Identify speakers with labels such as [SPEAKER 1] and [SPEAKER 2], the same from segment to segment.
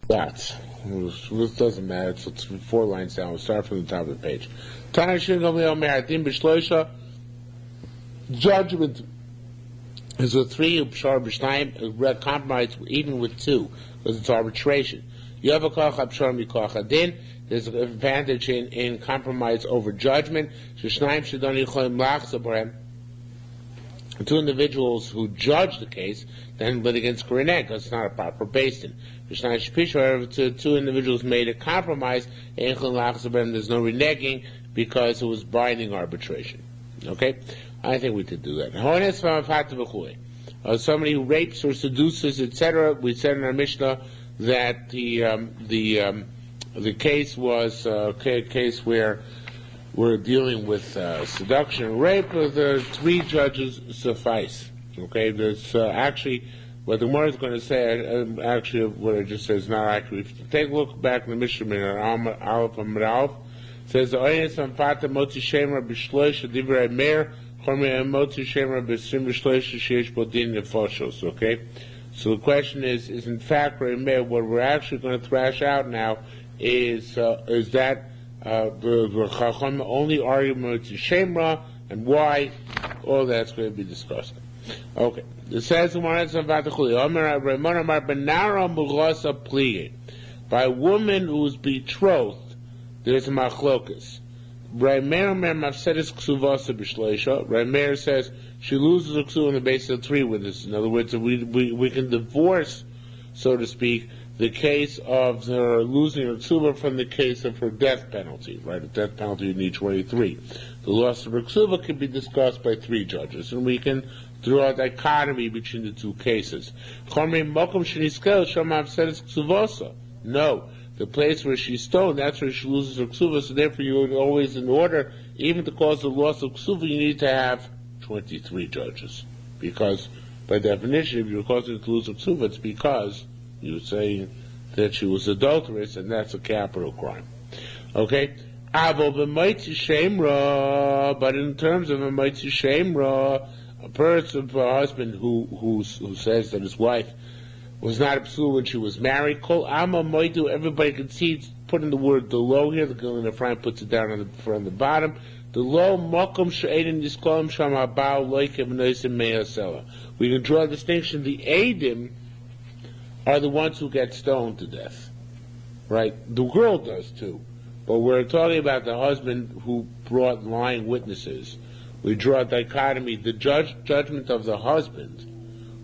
[SPEAKER 1] That. This doesn't matter. It's 4 lines down. We'll start from the top of the page. Judgment is with 3, compromise even with 2, because it's arbitration. There's an advantage in compromise over judgment. 2 individuals who judge the case then litigants coronate, because it's not a proper basin. However, 2 individuals made a compromise, there's no reneging because it was binding arbitration. Okay? I think we could do that. Somebody who rapes or seduces, etc. We said in our Mishnah that the case was a case where we're dealing with seduction and rape. The 3 judges suffice. Okay, there's actually what the Gemara is going to say. Actually, what I just said is not accurate. If you take a look back in the Mishnah, Aleph Amud Aleph says the Oynes Amfata Motzi Shemer B'Shloish Divrei Meir Chormei Motzi Shemer B'Sim B'Shloish Sheish Bodin Nefoshos. Okay, so the question is in fact, Meir, what we're actually going to thrash out now is that the Chacham only argument to Shemra and why? All that's going to be discussed. Okay. It says by a woman who is betrothed, there's a machlokas. Raimer says she loses her ksuva on the basis of 3 witnesses. In other words, we can divorce, so to speak, the case of her losing her ksuva from the case of her death penalty. Right, a death penalty you need 23. The loss of her ksuva can be discussed by 3 judges, and we can draw a dichotomy between the 2 cases. No, the place where she's stoned, that's where she loses her ksuva, so therefore you're always in order, even to cause the loss of ksuva, you need to have 23 judges. Because, by definition, if you're causing her to lose her ksuva, it's because you're saying that she was adulterous, and that's a capital crime. Okay? But in terms of a mitzvah shemra, a person, a husband who says that his wife was not a psul when she was married, kol amma moidu, everybody can see, put in the word the low here, the girl in the front puts it down on the front and the bottom. The low mokum she'edim diskolim sham habal loikim noisim me'asela. We can draw a distinction. The edim are the ones who get stoned to death. Right? The girl does too. But we're talking about the husband who brought lying witnesses. We draw a dichotomy. The judgment of the husband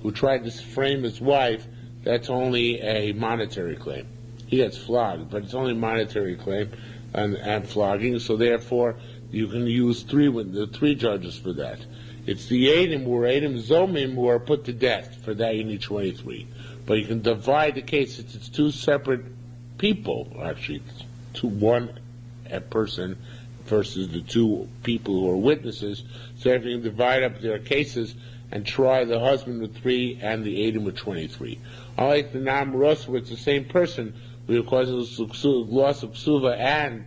[SPEAKER 1] who tried to frame his wife, that's only a monetary claim. He gets flogged, but it's only a monetary claim and flogging, so therefore you can use 3 judges for that. It's the Eidim Zomim who are put to death. For that you need 23. But you can divide the case. It's 2 separate people, actually. One person versus the 2 people who are witnesses, so you can divide up their cases and try the husband with 3 and the Eidim with 23. Unlike the Nam Rosa, where it's the same person, where it causes loss of ksuva, and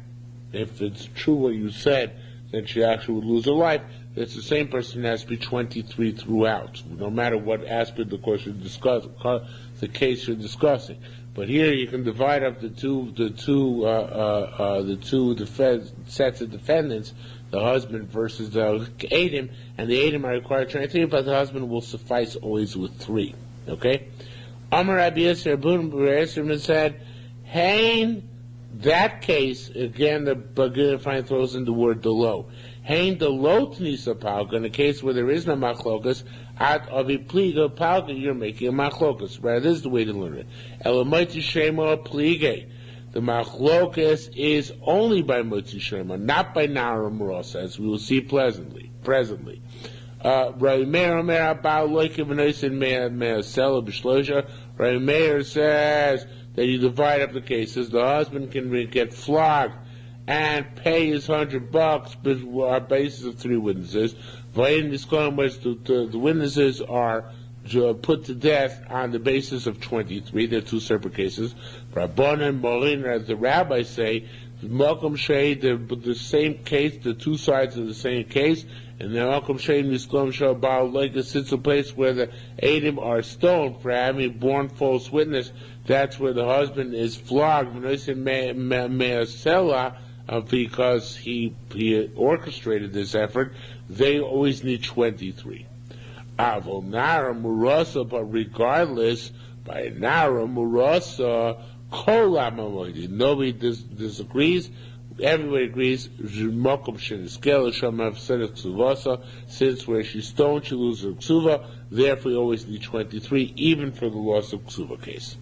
[SPEAKER 1] if it's true what you said, then she actually would lose her life, it's the same person that has to be 23 throughout, no matter what aspect of course the case you're discussing. But here you can divide up the two sets of defendants, the husband versus the Eidim, and the Eidim are required 23, but the husband will suffice always with 3. Okay? Amar Rabbi Yisrael said, Hain, that case, again the Bagir finally throws in the word delo. Hain delo tnisa palga, in a case where there is no machlokas, at avi pliga palga, you're making a machlokas. Right, this is the way to learn it. Elamaiti shema plige. The machlokas is only by mutzi shema, not by naram rosa, as we will see presently. Meir says that you divide up the cases. The husband can get flogged and pay his $100 on a basis of 3 witnesses. The witnesses are put to death on the basis of 23. They're 2 separate cases. Rabban and Molin, as the rabbis say, the same case, the 2 sides of the same case, And the Malcolm Shane Misklom Shabal like sits a place where the Adam are stoned for having borne false witness. That's where the husband is flogged because he orchestrated this effort. They always need 23. Avol Nara Murasa, but regardless, by Nara Murasa, nobody disagrees. Everybody agrees. Since where she's stoned, she loses her ksuva. Therefore, you always need 23, even for the loss of ksuva case.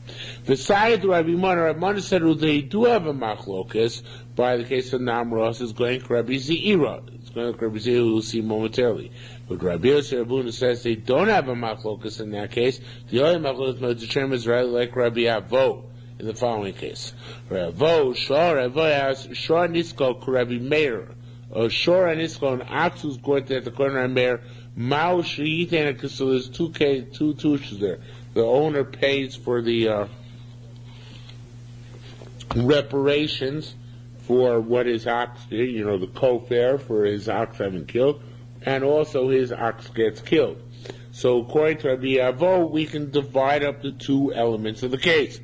[SPEAKER 1] Besides Rabbi Mana said they do have a machlokas. By the case of Namros, is going to Rabbi Zeira. It's going to Rabbi Zeira, we'll see momentarily. But Rabbi Yosef says they don't have a machlokas in that case. The only machlokas determines is rather like Rabbi Avo. In the following case, Ravo, Ravo has Shor Nisko, Rabbi Meir, Shor Nisko, and ox who's going to the corner of Meir, Mao Shiyitana, so there's two issues there. The owner pays for the reparations for what his ox did, the co-fare for his ox having killed, and also his ox gets killed. So according to Rabbi Avo, we can divide up the two elements of the case.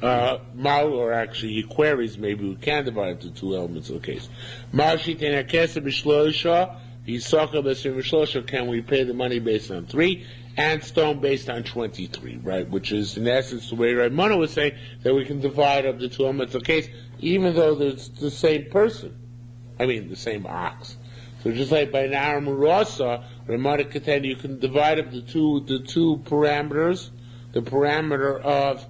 [SPEAKER 1] Or actually he queries, maybe we can divide into two elements of the case. Can we pay the money based on 3 and stone based on 23, right? Which is in essence the way Raimona was saying that we can divide up the two elements of the case, even though there's the same person. The same ox. So just like by Naram Rasa, Raimona contend you can divide up the two parameters, the parameter of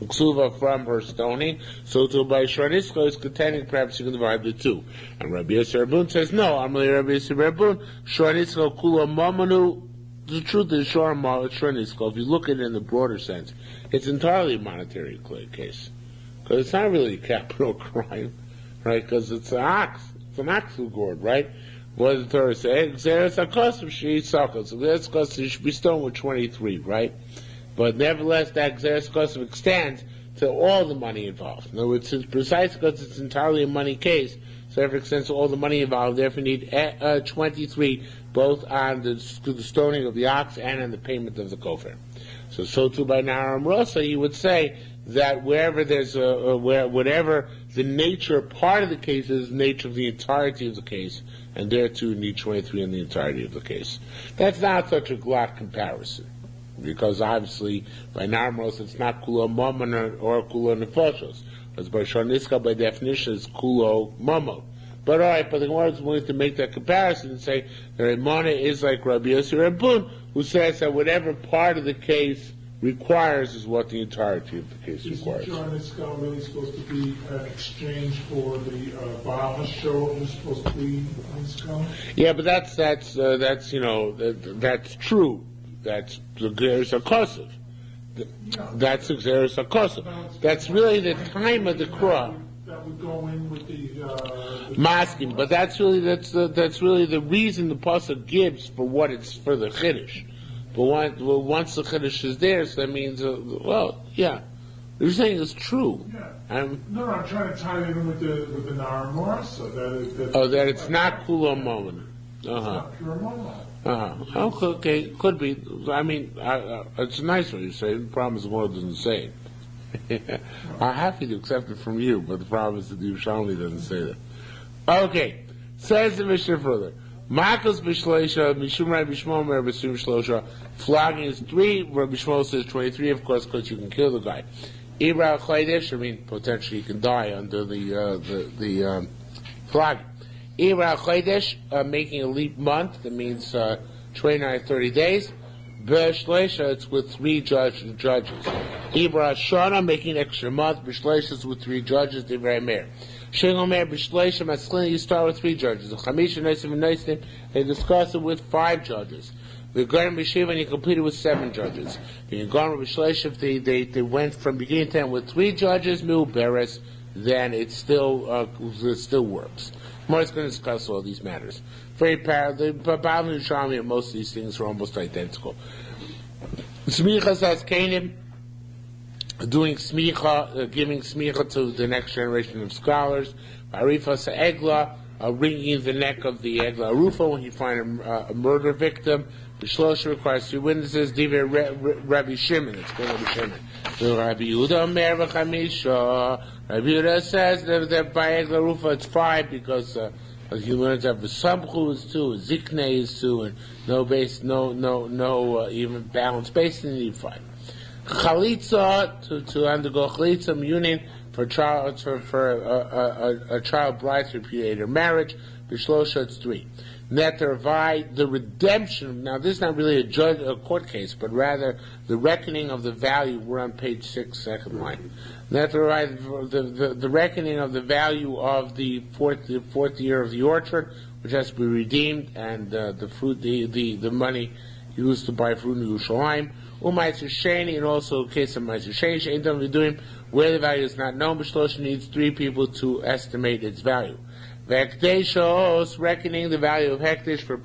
[SPEAKER 1] Ksuva from her stoning, so to by Shornisko is contending perhaps you can divide the two. And Rabbi Yosef Rabun says, no, Amalei Rabbi Yosef Rabun, Shornisko Kula Mamanu, the truth is Shornisko, if you look at it in the broader sense, it's entirely a monetary case. Because it's not really a capital crime, right? Because it's an ox who gored, right? What does the Torah say? Xeris HaKosim Shei Sakos, so that's because she should be stoned with 23, right? But nevertheless, that Xeris Kosim extends to all the money involved. In other words, it's precise because it's entirely a money case, so it extends to all the money involved. Therefore, you need 23, both on the stoning of the ox and on the payment of the kofar. So too by Naram Rosa, you would say that wherever there's whatever the nature part of the case is, the nature of the entirety of the case, and there too you need 23 in the entirety of the case. That's not such a glot comparison. Because obviously, by Narmos, it's not Kulo Momon or Kulo Nefoshos. As by Shoniska, by definition, it's Kulo Momo. But alright, but the Gemara is willing to make that comparison and say that Ramona is like Rabbi Yossi Rabun, who says that whatever part of the case requires is what the entirety of the case requires.
[SPEAKER 2] Isn't Shoniska really supposed to be an exchange for the Baal show who's supposed to be Niska?
[SPEAKER 1] Yeah, but that's true. That's the Xeris HaKosav. That's the Xeris HaKosav. That's really the time of the Krah.
[SPEAKER 2] That would go in with the
[SPEAKER 1] masking, but that's really the reason the pasuk gives for what it's for the Chiddush. But once the Chiddush is there, so that means yeah. You're saying it's true.
[SPEAKER 2] Yeah. I'm trying to tie it in with the Naramor, so
[SPEAKER 1] that it's not Kula Moment.
[SPEAKER 2] It's not pure Moment.
[SPEAKER 1] Okay, could be. It's nice what you say. The problem is the world doesn't say it. I'm happy to accept it from you, but the problem is that the Yerushalmi doesn't say that. Okay, says the Mishnah further. Makos b'shleisha, mishum Rabbi Shmuel mer b'sum shlosha. Flogging is 3. Rabbi Shmuel says 23, of course, because you can kill the guy. Ibra chaydesh, potentially you can die under the flogging. Ibra Chodesh, making a leap month, that means 29 30 days. B'shleisha, it's with 3 judges. Ibra Shana, making an extra month. B'shleisha is with 3 judges. Divrei Meir. Shengomer B'shleisha, Maslin, you start with 3 judges. The Chamisha, Noisim, and Noisim, they discuss it with 5 judges. The Garim B'shiva, and you complete it with 7 judges. The Garim B'shleisha, if they went from beginning to end with 3 judges, Mu Beres, then it still works. More is going to discuss all these matters. Very parallel. The Baal and Yerushalmi and most of these things are almost identical. Smicha says Canaan, doing smicha, giving smicha to the next generation of scholars. Arifa Sa'egla, wringing the neck of the Egla Arufa when you find a murder victim. The Shlosha requires 3 witnesses. Divrei Rabbi Shimon. It's called Rabbi Shimon. Rabbi Yehuda Omer v'chamisha. Rabbi Yehuda says that by Egla Arufa it's 5 because he learns that the Samchu is 2, Zikne is 2, and no base, no even balanced base, and you need 5. Chalitza to undergo chalitza union for a child bride to repudiate her marriage. B'shlosha it's 3. Netervai, the redemption. Now this is not really a court case, but rather the reckoning of the value. We're on page 6, second line. Netervai, the reckoning of the value of the fourth year of the orchard, which has to be redeemed, and the fruit, the money used to buy fruit in Yerushalmi. U'maitzur sheni, and also a case of maitzur sheni, she'en dam v'duim, where the value is not known, b'shlosha needs 3 people to estimate its value. V'hekdeshos, reckoning the value of hekdesh for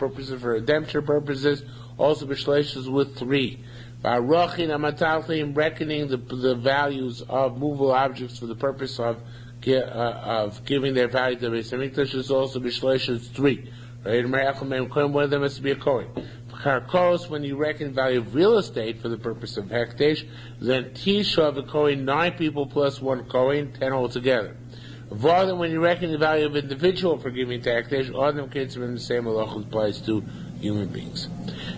[SPEAKER 1] redemption purposes, also b'shlosha is with 3. V'arochin amatalchim, reckoning the values of movable objects for the purpose of giving their value to the Beis Hamikdash is also b'shlosha is 3. Right? One of them has to be a Kohen. Karkos, when you reckon value of real estate for the purpose of hekdesh, then Tisha of a Kohen, 9 people plus 1 Kohen, 10 altogether. Rather, when you reckon the value of individual for giving to hekdesh, all them kids are in the same halacha applies to human beings.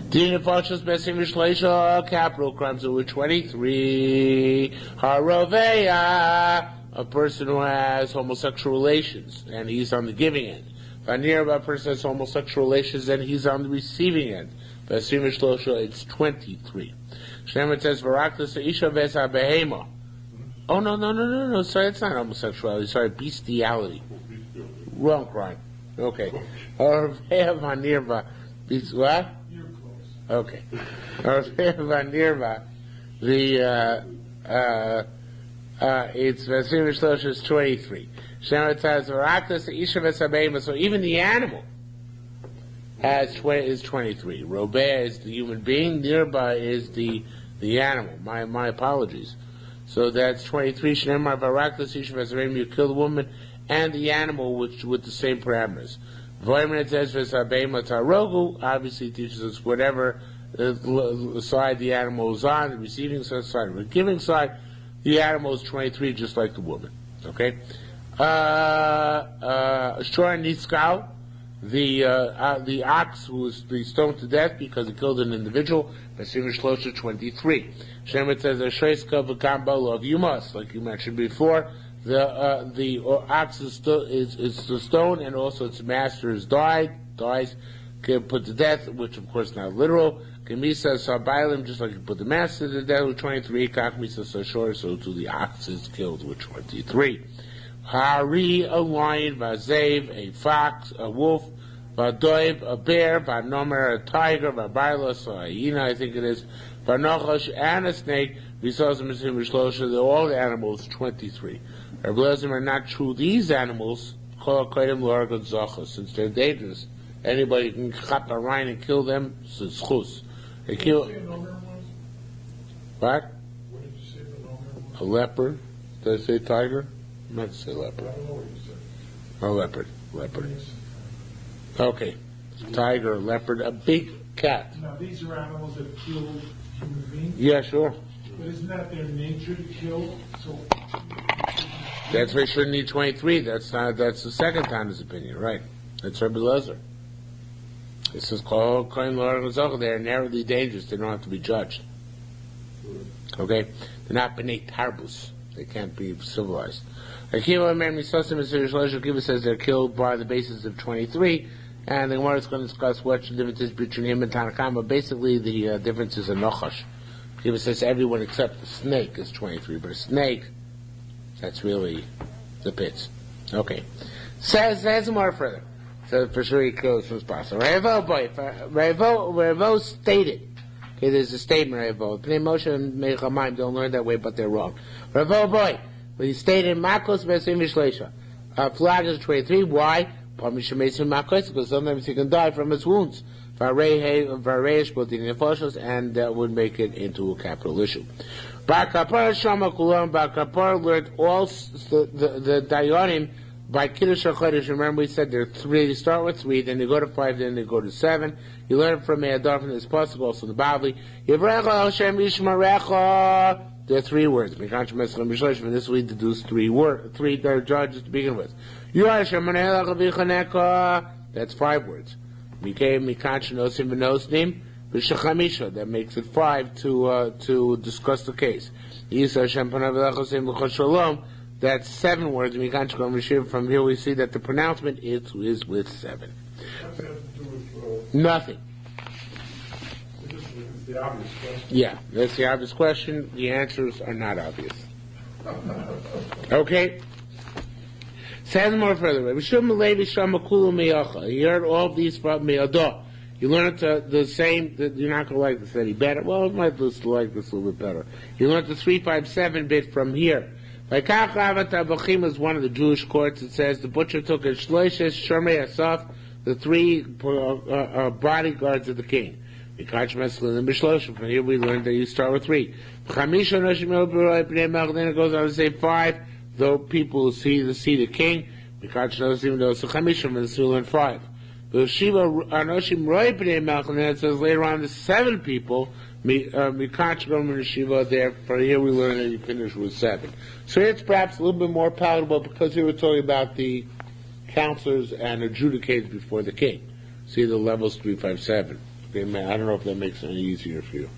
[SPEAKER 1] Din Nefashos Besim V'Shleisha, capital crimes over 23. Haroveya, a person who has homosexual relations, and he's on the giving end. Vanir, a person has homosexual relations, and he's on the receiving end. It's 23. Shneimah says, "Varaktas isha v'esa behema." Oh no! Sorry, it's not homosexuality. Sorry, bestiality. Wrong crime. Okay. Or vanirva. What? Okay. Or vanirva. It's Vasim is 23. Shneimah says, "Varaktas isha v'esa behema." So even the animal is 23. Robea is the human being. Nearby is the animal. My apologies. So that's 23. Shneimar varaklas isha v'zarem. You kill the woman and the animal with the same parameters. V'omer it says v'zabema tarogu. Obviously teaches us whatever side the animal is on, the receiving side, the giving side. The animal is 23, just like the woman. Okay. Shor niskal. The ox who was stoned to death because he killed an individual. Vasim Shlosha 23. Shemet says Ashreska v'Kambal, you must, like you mentioned before. The ox is stoned, and also its master dies, put to death, which of course not literal. Kamisa Sabailim, just like you put the master to death with 23. Kakmisa Sashor, so too the ox is killed with 23. Hari, a lion, Vazev, a fox, a wolf, Vadoib, a bear, Vanomer, a tiger, Vabailos, a hyena, I think it is, Vanochosh, and a snake. They're all the animals, 23. Rabbi Lezer are not true. These animals, since they're dangerous, anybody can chop a lion and kill them. They kill. What?
[SPEAKER 2] What did you say the nomer was?
[SPEAKER 1] A leopard. Did I say tiger? I meant to say leopard.
[SPEAKER 2] I don't know what you said.
[SPEAKER 1] Oh, leopard. Okay. Tiger, leopard, a big cat.
[SPEAKER 2] Now, these are animals that kill human beings?
[SPEAKER 1] Yeah, sure.
[SPEAKER 2] But isn't that their nature to kill? So
[SPEAKER 1] That's why you shouldn't need 23. That's the second time his opinion, right? That's Rabbi Lezer. This is called Kohen L'Orach. They're narrowly dangerous. They don't have to be judged. Okay? They're not B'nai Tarbus. They can't be civilized. Akiva says they're killed by the basis of 23, and the Gemara is going to discuss what the difference is between him and Tanakama. Basically, the difference is a nochash. Akiva says everyone except the snake is 23, but a snake, that's really the pits. Okay. Says more further. So for sure he kills from possible. Revo stated. Okay, there's a statement, Revo. Pnei Moshe and Mechamayim don't learn that way, but they're wrong. Revo boy. But he stated Makos Besim V'Shleisha. Flag is 23. Why? Because sometimes he can die from his wounds. And that would make it into a capital issue. Bar Kapar Shama Kulam Bar Kapar learned all the Dayanim by Kiddush HaChodesh, remember we said there are three, you start with 3, then you go to 5, then you go to 7. You learn it from Me'adar, from this pasuk, also the Bavli. Yivrecha Hashem Yishmarecha. There are 3 words. Mekanch Mesach Mishlosh, from this we deduce 3 judges to begin with. Yuhashem Manelach Avichanecha. That's 5 words. Mekanch Nosim V'Nosnim. V'Shechamisha. That makes it 5 to discuss the case. Yisa Hashem Panav V'Lachosim V'Chol Shalom. That's 7 words. From here we see that the pronouncement is with 7.
[SPEAKER 2] What's that have to do with,
[SPEAKER 1] Nothing.
[SPEAKER 2] It's the obvious question.
[SPEAKER 1] Yeah, that's the obvious question. The answers are not obvious. Okay? Says more further. You heard all of these from Me'adah. You learned the same, you're not going to like this any better. Well, you might like this a little bit better. You learned the 357 bit from here. Vaikach Avat Abachim is one of the Jewish courts. It says the butcher took a shloishes shomrei asaf, the 3 bodyguards of the king. Mikach Meslin and Bishloshim. From here we learned that you start with 3. Then it goes on to say 5, though people see the king. Mikach Nosim knows the Chamishim, and we learn 5. And then it says later on the 7 people. Mikach Roman Shiva there. From here we learn that you finish with 7. So it's perhaps a little bit more palatable because here we're talking about the counselors and adjudicators before the king. See the levels 3, 5, 7. Okay, man, I don't know if that makes it any easier for you.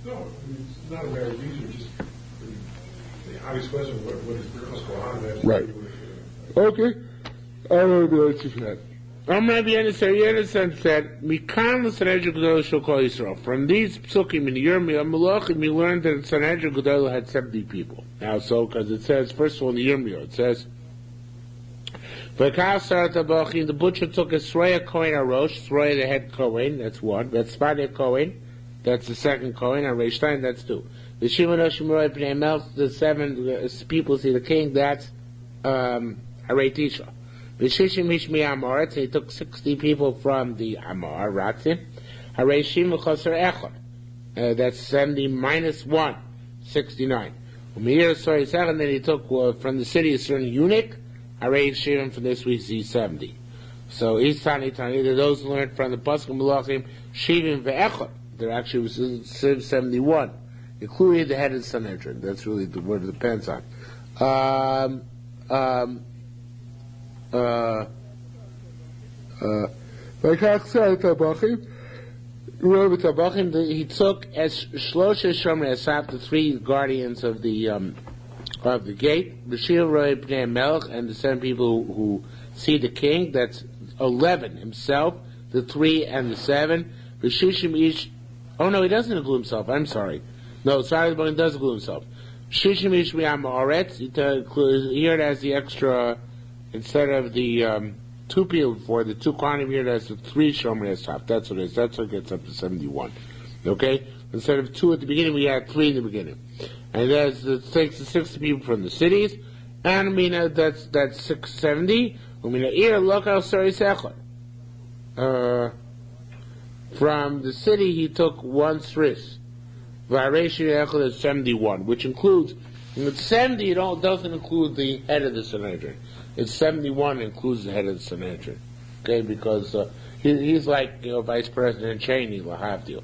[SPEAKER 2] No, I mean, it's not a matter of easier, just the obvious question, what's going on?
[SPEAKER 1] Right. Okay. I don't know the answer for that. I'm going to be necessary in the sense that Mikan Sanhedrin Gedol shall call Yisrael. From these psukim in Yerushalmi Malachim, we learned that Sanhedrin Gedol had 70 people. Now, so because it says, first of all, in the Yerushalmi, it says, the butcher took a Sroya Kohen Arosh, Sroya the head Kohen, that's 1. That's Spadeh Kohen, that's the second Kohen, and Reishtain, that's 2. The Shimon Oshimuroi Pnei Melch, the 7 people see the king, that's Harei Tisha. The Shishim Mishmi Amoretz, he took 60 people from the Amor, Ratzim. Harei Shim V'Choser Echor, that's 70 minus 1, 69. Umir Sori Sech, then he took from the city a certain eunuch. Harei Shimon, from this we see 70. So Isani Tani, those who learned from the Pasuk Malachim, Shivim Ve'echot, there actually was 71, including the head of the Sanhedrin. That's really the word it depends on. He took as Shlosha Shomrei Asaf, the 3 guardians of the gate, B'shir Roi Pnei Melech, and the 7 people who see the king, that's 11 himself, the 3 and the 7, B'shishim Ish, oh no, he doesn't include himself, I'm sorry. No, sorry, but he does include himself. Shishim Ish Miyam Oretz, here it has the extra, instead of the 2 people before, the 2 Kohanim here, it has the 3 Shomrei Asaf, that's what it is, that's what gets up to 71. Okay? Instead of 2 at the beginning, we had 3 in the beginning. And it takes the 60 people from the cities, and I mean that's 670. From the city, he took 1 sris. Vareshi is 71, which includes, it's 70. It doesn't include the head of the Sanhedrin. It's 71 includes the head of the Sanhedrin. Okay, because he's like Vice President Cheney, Lahavdil,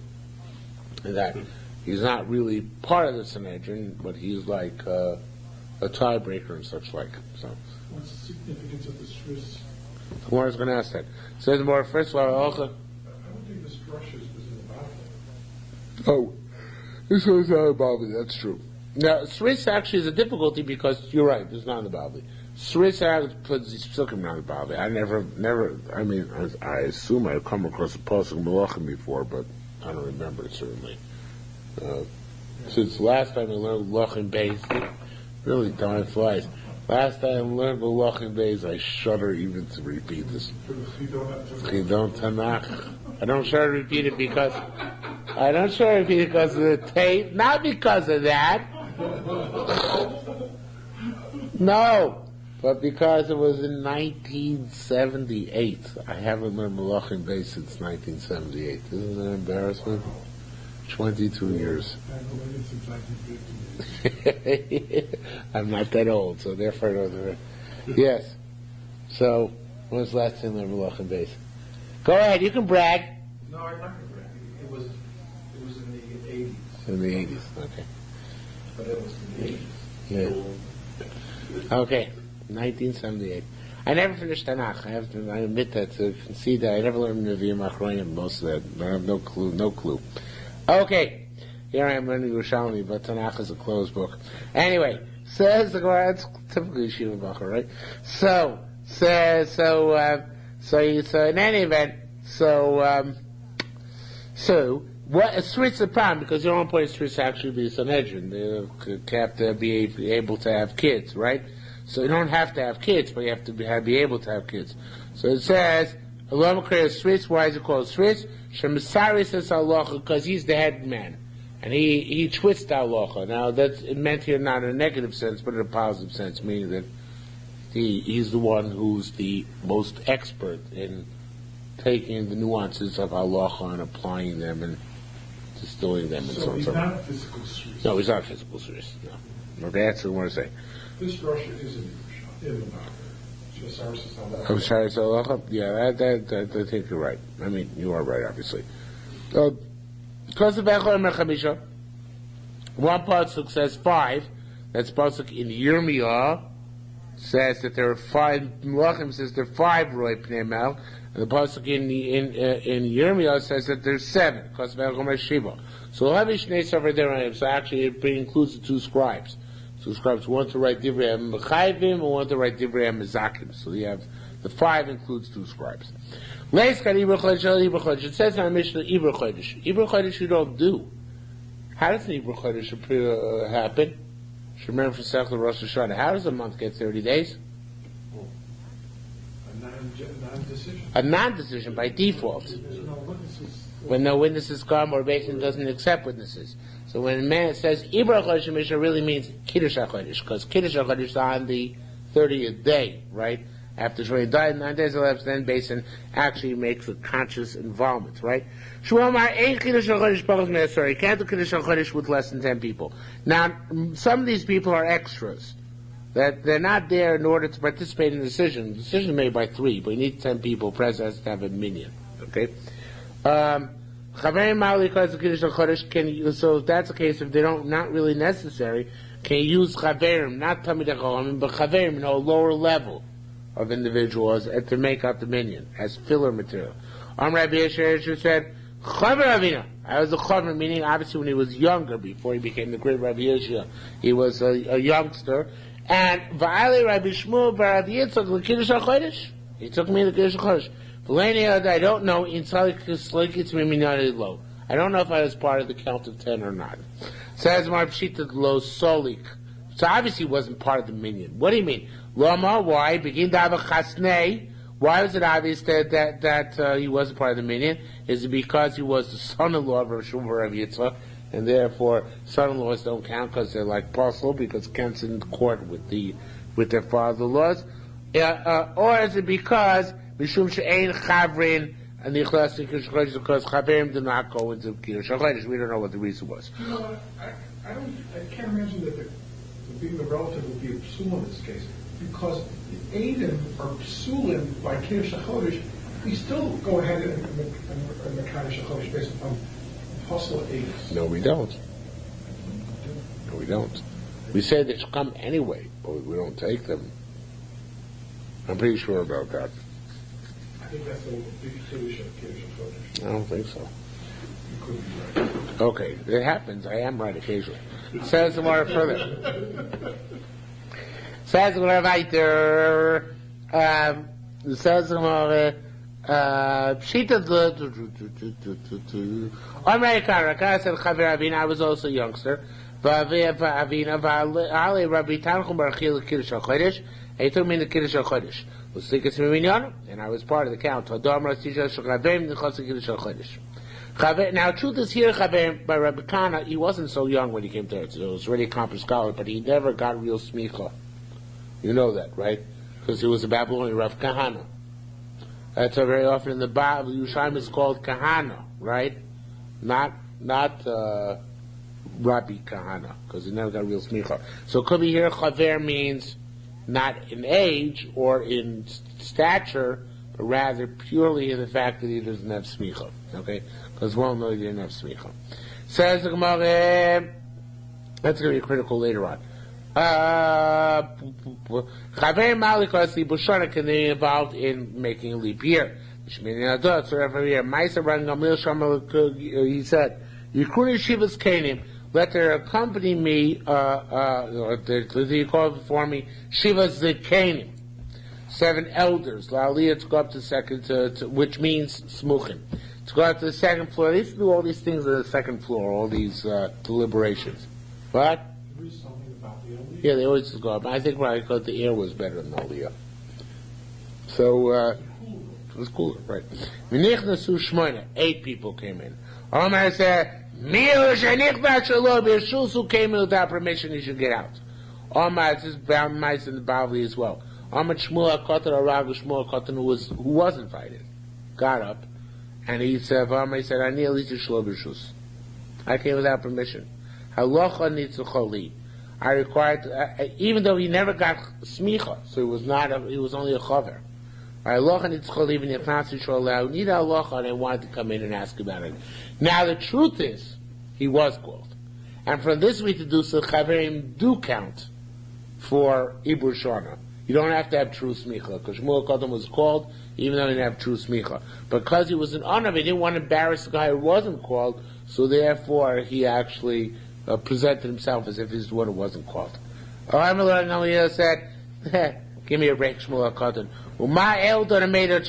[SPEAKER 1] that. He's not really part of the Sanhedrin, but he's like a tiebreaker and such like. So,
[SPEAKER 2] what's the significance of the Swiss?
[SPEAKER 1] The one is going to ask that. Says more. First of all, also.
[SPEAKER 2] I don't think the structures was in the Bible.
[SPEAKER 1] Oh, this was not in the Bible. That's true. Now, Swiss actually is a difficulty because you're right. It's not in the Bible. Swiss puts these psukim not in the Bible. I never. I mean, I assume I've come across a pasuk Malachim before, but I don't remember it certainly. Since last time I learned Lachim Beis, really time flies. Last time I learned the Lachim Beis, I shudder even to repeat this. Chidon Tanakh. I don't shudder to repeat it because of the tape, not because of that. No, but because it was in 1978. I haven't learned Malachim Beis since 1978. Isn't that an embarrassment? 22 years. I'm not that old, so therefore I don't know. Yes. So, when was the last time they were looking base? Go ahead, you can brag.
[SPEAKER 2] No, I'm not going to brag. It was in the 80s.
[SPEAKER 1] In the 80s, okay.
[SPEAKER 2] But it was in the 80s.
[SPEAKER 1] Yeah. Okay, 1978. I never finished Tanakh. I admit that, to concede that. I never learned Nevi'im Achronim, most of that. I have no clue. Okay, here I am learning Yerushalmi, but Tanakh is a closed book. Anyway, says the Gemara, it's typically Yeshiva Bacher, right? So in any event, what a Srit's a problem, because the only point of Srit's actually be a Sanhedrin. They have to be able to have kids, right? So you don't have to have kids, but you have to be able to have kids. So it says, Allah created Sritz. Why is it called Sritz? Shemisari says halacha because he's the head man, and he twists halacha. Now that's meant here not in a negative sense, but in a positive sense, meaning that he's the one who's the most expert in taking the nuances of halacha and applying them and distilling them.
[SPEAKER 2] So he's not a physical Sritz.
[SPEAKER 1] No, he's not a physical Sritz. No, that's what I want to say.
[SPEAKER 2] This Russia is in the Bible.
[SPEAKER 1] I'm sorry, so yeah, I think you're right. I mean, you are right, obviously. Because of Echol Chamisha, one pasuk says 5. That's pasuk in Yirmiyah says that there are 5. Melachim says there are 5 Roy Pnei Mel, and the pasuk in Yirmiyah says that there's 7. Because of Echol Shiva. So Havish Neis over there. So actually, it includes the 2 scribes. So scribes want to write Divrei Mechayvim and want to write Divrei Mezakim. So you have the 5 includes 2 scribes. It says in our Mishnah Ibra Chodesh. Ibra Chodesh you don't do. How does an Ibra Chodesh happen? Remember for Sechel Rosh Hashanah. How does a month get 30 days?
[SPEAKER 2] A non-decision.
[SPEAKER 1] A non-decision by default.
[SPEAKER 2] There's no witnesses.
[SPEAKER 1] When no witnesses come or Beis doesn't accept witnesses. So when a man says Ibra Chodesh Mishnah really means Kiddush HaChodesh, because Kiddush HaChodesh is on the 30th day, right? After Shmei died, 9 days elapsed, then Beis actually makes a conscious involvement, right? Shmuel ain't Kiddush HaChodesh Pachas Me'asor. You can't do Kiddush HaChodesh with less than 10 people. Now, some of these people are extras. That they're not there in order to participate in the decision. The decision is made by 3, but you need 10 people present to have a minyan, okay? So if that's the case, if they don't, not really necessary, can you use chaverim, not Talmidei Chachamim, but chaverim, a lower level of individuals to make up the minyan as filler material. Rabbi Yeshua said, Chaver Avina. I was a chaver, meaning obviously when he was younger, before he became the great Rabbi Yeshua, he was a youngster. And Va'ale Rabbi Shmuel Rabbi Yitzchak l'Kiddush HaChodesh. He took me to Kiddush HaChodesh. I don't know in I don't know if I was part of the count of 10 or not. Says Mar Pshita Lo Solik. So obviously he wasn't part of the minyan. What do you mean? Lama, why? Begin to have a chasnei. Why was it obvious that he wasn't part of the minyan? Is it because he was the son-in-law of Rav Yitzchak, and therefore son-in-laws don't count because they're like parcel, because counts in court with their father-in-laws? Or is it because Mishum she'ein chavrin and the Nichlas to Kiddush HaChodesh because chaverim did not go into Kiddush HaChodesh? We don't know what the reason was.
[SPEAKER 2] You know, I can't imagine that being the relative would be a psul in this case, because the Eidim are psulim by Kiddush HaChodesh. We still go ahead and the Kiddush HaChodesh based upon hostile Eidim.
[SPEAKER 1] No, we don't. No, we don't. We say they should come anyway, but we don't take them. I'm pretty sure about that.
[SPEAKER 2] I think that's the big Kiddush HaChodesh.
[SPEAKER 1] I don't think so.
[SPEAKER 2] You could be right.
[SPEAKER 1] Okay, it happens. I am right occasionally. Says the more further. Says the more weiter. Says the more. Pshita America said Chaver Avina. I was also a youngster. Avina Ali Rabbi Tanchum Barachil Kiddush HaChodesh. He took me in the Kiddush HaChodesh. And I was part of the count. Now, truth is here, by Rabbi Kana, he wasn't so young when he came to Eretz. He was already accomplished scholar, but he never got real smicha. You know that, right? Because he was a Babylonian Rav Kahana. That's why very often in the Bible, Yerushalmi is called Kahana, right? Not Rabbi Kahana, because he never got real smicha. So it could be here, Chaver means not in age or in stature, but rather purely in the fact that he doesn't have smicha. Okay? Because well known he didn't have smicha. Says the Gemara, that's going to be critical later on. Chaver Malikos Libushana can be involved in making a leap year. So every year, he said, Yikuni Shivas Kanim, let there accompany me, you call it for me, Shivas Zekanim, 7 elders, La'aliyah to go up to second, which means Smuchim. To go up to the second floor, they used to do all these things on the second floor, all these deliberations. What?
[SPEAKER 2] There is something about the Aliyah.
[SPEAKER 1] Yeah, they always used to go up. I think probably because the air was better than Aliyah. So, it was cooler, right. 8 people came in. Omar said, who came in without permission, he should get out. Omar, this is bound mice in the Bavli as well. Omar Shmuel Kotan Arav Shmuel Kotan who was invited, got up, and he said, Omar said, I need at least a shlo b'shus. I came without permission. Halacha needs a choli. I required, even though he never got smicha, so he was only a chaver. Halacha needs choli, even if not to show need a halacha, and I wanted to come in and ask about it. Now the truth is, he was called. And from this we deduce that chaverim do count for Ibur Shana. You don't have to have true smicha, because Shmuel Kotam was called, even though he didn't have true smicha. Because he was an honor, he didn't want to embarrass the guy who wasn't called, so therefore he actually presented himself as if he's the one who wasn't called. Amar said, give me a break, Shmuel Kotam. Elder and Mater,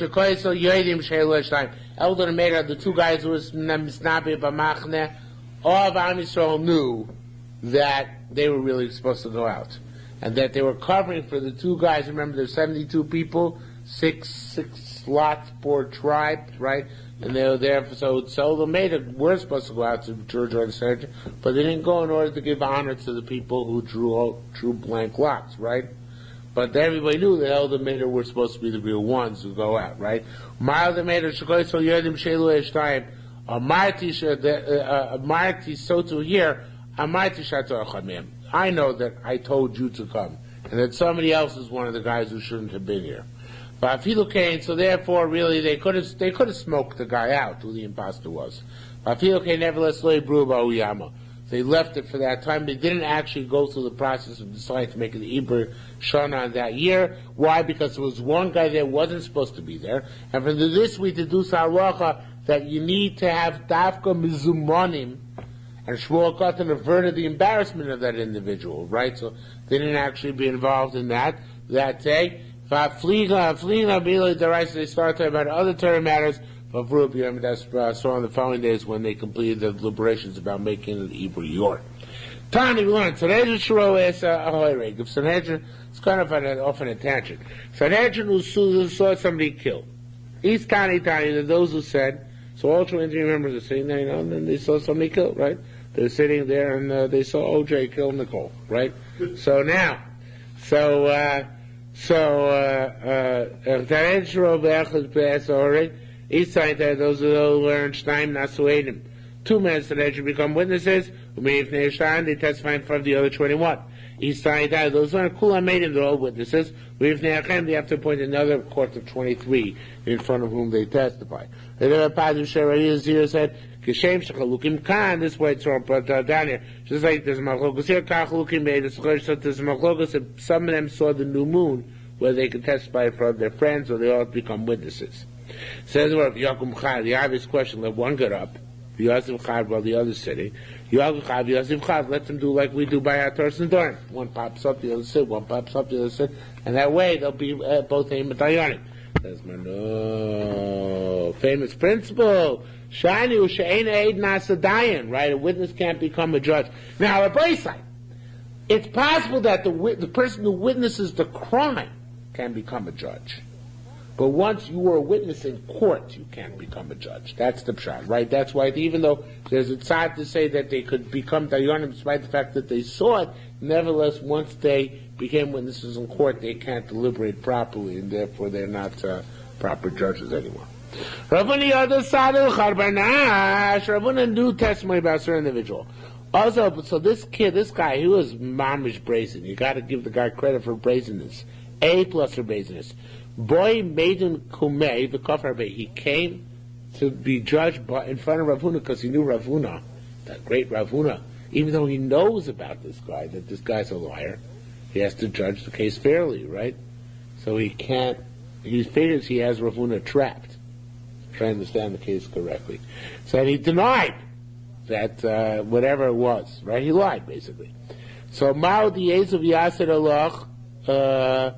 [SPEAKER 1] Elder and Mater, the two guys who were Misnabi B'machne, all of Am Yisrael knew that they were really supposed to go out. And that they were covering for the two guys. Remember, there's 72 people, six lots per tribe, right? And they were there, so the Mater were supposed to go out to join the Sanhedrin, but they didn't go in order to give honor to the people who drew blank lots, right? But everybody knew that Elder Mater were supposed to be the real ones who go out, right? Marti so to here, I know that I told you to come, and that somebody else is one of the guys who shouldn't have been here. But Afilu Kain, so therefore, really, they could have smoked the guy out, who the imposter was. Afilu Kain, nevertheless, Loi Bru Ba'uyama. They left it for that time. They didn't actually go through the process of deciding to make an Ibur Shana on that year. Why? Because there was one guy that wasn't supposed to be there. And from this we deduce halacha that you need to have dafka mizumonim, and Shmuel Kotan averted the embarrassment of that individual, right? So they didn't actually be involved in that day. They start talking about other Torah matters. That's saw on the following days when they completed the deliberations about making an Ibur Yor. Tani, we learned Sanhedrin Shiro is a hoyreg. If Sanhedrin, it's kind of off on a tangent. Sanhedrin who saw somebody killed. East Tani, those who said, so all 23 members are sitting there, and then they saw somebody killed, right? They're sitting there and they saw OJ kill Nicole, right? So now, Sanhedrin Shiro Be'echad Be'es hoyreg. Each side there, those who learn Shnaim Nasuedim. 2 men that should become witnesses. They testify in front of the other 21. Each side there, those who are Kula Maidim, they're all witnesses. They have to appoint another court of 23 in front of whom they testify. The other part of Shara said, Kishem Shakalukim Khan, this way it's all put down here. Just like there's Machlokos here, Kachalukim made a so there's Machlokos, some of them saw the new moon where they could testify in front of their friends, or they all become witnesses. Says the Yakum Chad, the obvious question, let one get up, Yosef Chad while the other's sitting. Yakum Chad, Yosef Chad, let them do like we do by our Torah and Dorim. One pops up, the other sit, one pops up, the other sit, and that way they'll be both aimed at Dayanim. Says no, famous principle, Shani She'ena Eid Nasa Dayan, right? A witness can't become a judge. Now, a place side, it's possible that the person who witnesses the crime can become a judge. But once you are a witness in court, you can't become a judge. That's the pshat, right? That's why even though there's a tzad to say that they could become dayanim despite the fact that they saw it, nevertheless, once they became witnesses in court, they can't deliberate properly, and therefore they're not proper judges anymore. Ravuna knew testimony about a certain individual. Also, so this guy, he was mamish brazen. You got to give the guy credit for brazenness. A plus for brazenness. Boy made him kumei the kafar. He came to be judged in front of Rav Huna because he knew Rav Huna, that great Rav Huna. Even though he knows about this guy, that this guy's a liar, he has to judge the case fairly, right? So he figures he has Rav Huna trapped. Trying to understand the case correctly. So he denied that whatever it was, right? He lied, basically. So Mao the of Yasir Allah,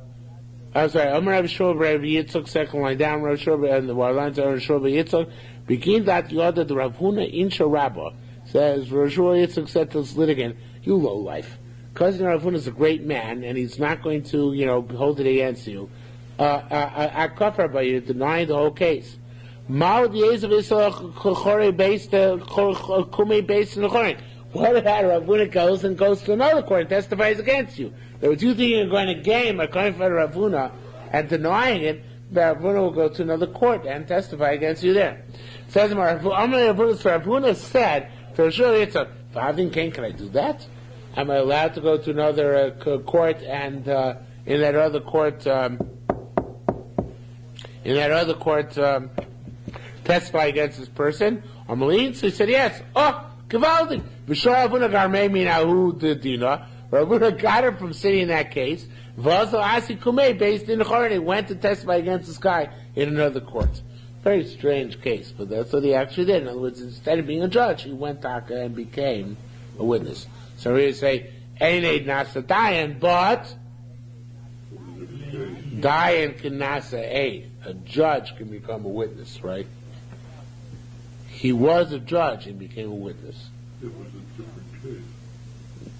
[SPEAKER 1] I'm sorry, Amar Rav Shua Rav Yitzchak, second line down, Rav Shua, and the lines are Rav Shua Yitzchak, begin that Yoda, the Rav Huna Insha Rabbah, says, Rav Shua Yitzchak said to this litigant, you low life. Cousin Rav Huna is a great man, and he's not going to, hold it against you. I cover by you, denying the whole case. Mao the of Israel, based Kume based in the Chorin. What about Rav Huna goes to another court and testifies against you? There were two things you're going to game by coming for Rav Huna and denying it. Rav Huna will go to another court and testify against you there. Says Rav Huna said, "For sure, it's a Favin King. Can I do that? Am I allowed to go to another court and in that other court testify against this person?" Amalin, so he said yes. Oh, Givaldi. Rav Huna got her from sitting in that case. Vazo Asi Kumei, based in the Chorin, went to testify against this guy in another court. Very strange case, but that's what he actually did. In other words, instead of being a judge, he went taka and became a witness. So we say, Eined Nasa Dayan, but Dayan can Nasa Eid. A judge can become a witness, right? He was a judge and became a witness.
[SPEAKER 3] It was a different case.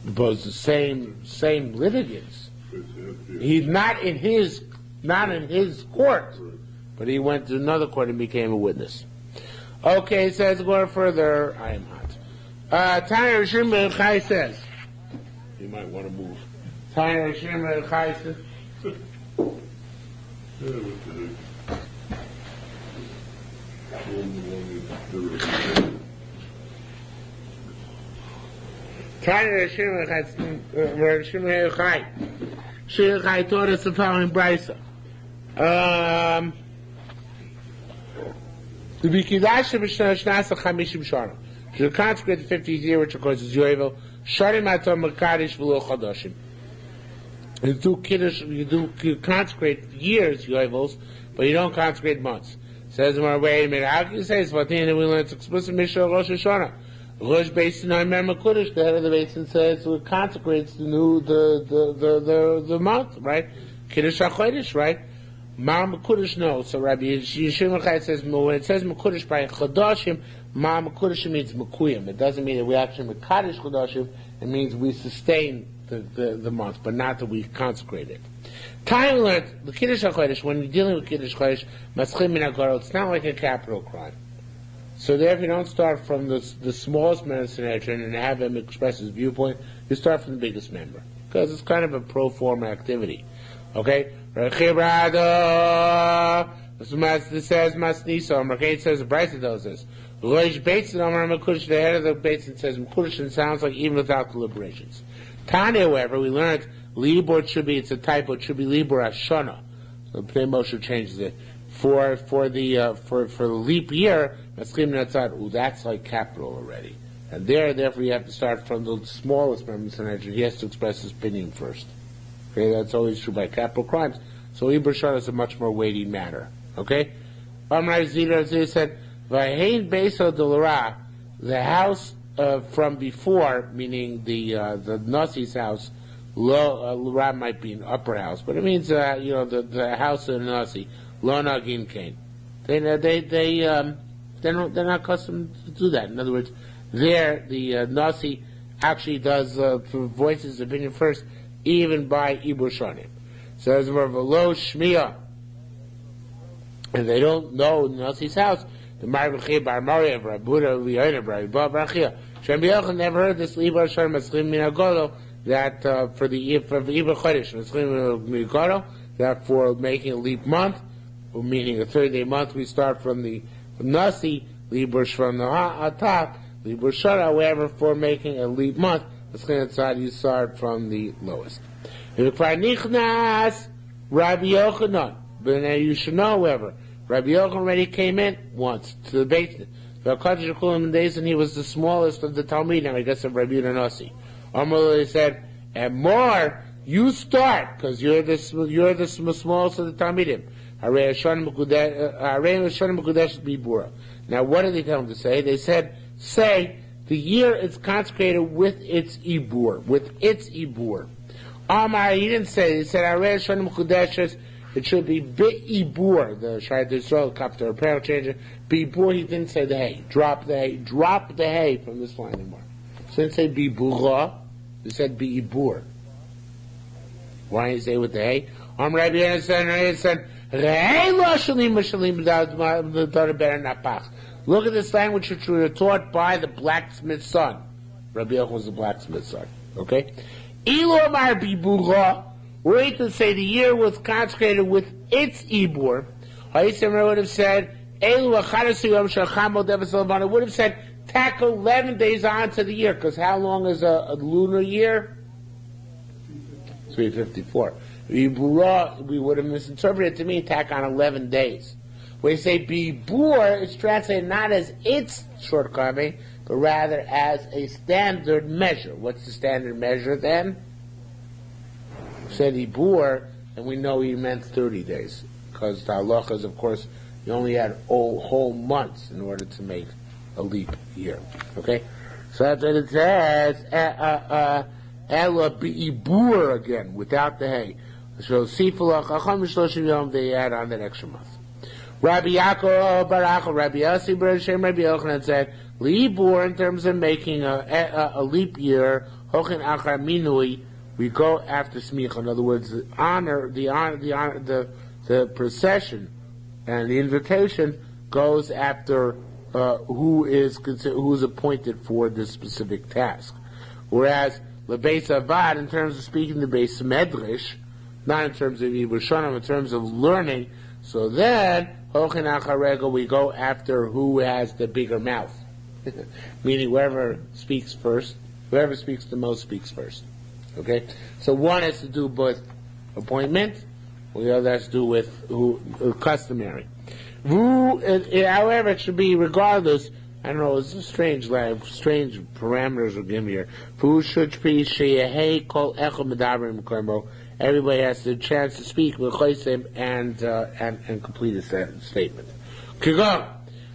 [SPEAKER 1] But it's the same litigants. He's not in his court, but he went to another court and became a witness. Okay, it says going further. I am hot. Tanya Yerushalmi Sanhedrin says, you might want to move. Tanya Yerushalmi Sanhedrin says. Tanya Yerushalmi Sanhedrin. Shir Chai taught us the following brisa. To be Kiddush B'Shnasa Chamishim Shana. Should consecrate the 50th year, which of course is Yovel. Sharim Atom Makadish V'Lo Chadashim. You do Kiddush, you consecrate years, Yovels, but you don't consecrate months. Says more, wait a minute, how can you say it's Vatin and we learn it's explicit Mishnah Rosh Hashanah? Rosh Basin Omer Makudish, the head of the basin says it consecrates the month, right? Kiddush HaChodesh, right? Ma Makudish, no. So Rabbi Yerushalmi says, when it says Makudish by Chodashim, Ma Makudish means Makuyim. It doesn't mean that we actually Makadish Chodashim, it means we sustain the month, but not that we consecrate it. Time learned, the Kiddush HaChodesh, when you're dealing with Kiddush HaChodesh, Maschim Min HaGorel, it's not like a capital crime. So therefore you don't start from the smallest member of the Sanhedrin and have him express his viewpoint, you start from the biggest member. Because it's kind of a pro forma activity. Okay? This says Masnisa, Marquette says the Bryce does this. Rosh Basin Amar Makudish, the head of the Basin says Makudish, and sounds like even without deliberations. Tanya, however, we learned Libor should be, it's a typo, it should be Libor Ashana. So Pnei Moshe changes it. For the leap year, that's like capital already. And therefore you have to start from the smallest member of the Sanhedrin. He has to express his opinion first. Okay, that's always true by capital crimes. So Libor Ashana is a much more weighty matter. Okay? Zira said, Vahein Beso de Lara, the house from before, meaning the Nasi's house, Lara might be an upper house, but it means the house of the Nasi, Lo Nagin Kain. They're not accustomed to do that. In other words, the Nasi actually does voices his opinion first, even by Ibur Shanim. So as more of a low Shmiya, and they don't know the Nasi's house, the Marbuchi Bar Maria, Bar Buddha, V'Yoyna, Bar Yibah, Bar Chia. Shem B'Yochel never heard this Libor Shanim Maschim Min HaGolo, that for Ibur Chodesh, Maschim Min HaGolo, that for making a leap month, meaning a 30-day month, we start from the Nasi, Libor from the top, Libur Shara, however, for making a leap month, you start from the lowest. Rabbi Yochanan. But now you should know, however, Rabbi Yochanan already came in once to the basement. And he was the smallest of the Talmidim, I guess, of Rabbi Yonasi. They said, and more, you start, because you're the smallest of the Talmidim. Now, what did they tell him to say? They said, say, the year is consecrated with its Ibur, he didn't say, he said, it should be Bi'ibur, the Shayat Yisrael, Kapta, apparel changer. Bi'ibur, he didn't say the hay. Drop the hay from this line anymore. So he didn't say Bi'ibura, he said Bi'ibur. Why didn't he say with the hay? Rabbi Yochanan said, look at this language which we were taught by the blacksmith's son. Rabbi Yochanan was the blacksmith's son. Okay? Ilomar Bi'ibura, wait to say the year was consecrated with its Ibur. Ha'isem would have said, it would have said, tack 11 days on to the year, because how long is a lunar year? 354. Ibura, we would have misinterpreted to mean tack on 11 days. When you say Bibur, it's translated not as its shortcoming, but rather as a standard measure. What's the standard measure then? Said Ibur, and we know he meant 30 days, because the halacha is, of course, you only had whole months in order to make a leap year. Okay? So that's what it says, Ela Ibur again, without the hay. So Sifalach, Acham Shloshim Yom, they add on that extra month. Rabbi Yaakov Barach, Rabbi Yossi Berashem, Rabbi Yochanan said, Libur, in terms of making a leap year, Hochin Achar Minui, we go after smicha. In other words, the procession and the invitation goes after who's appointed for this specific task. Whereas the Beis Avad, in terms of speaking the Beis Medrash, not in terms of Yerushalmi, in terms of learning, so then Hochin Acharega, we go after who has the bigger mouth, meaning whoever speaks the most speaks first. Okay, so one has to do with appointment, the other has to do with customary. However, it should be regardless. I don't know. It's a strange parameters we're given here. Everybody has the chance to speak and complete a statement.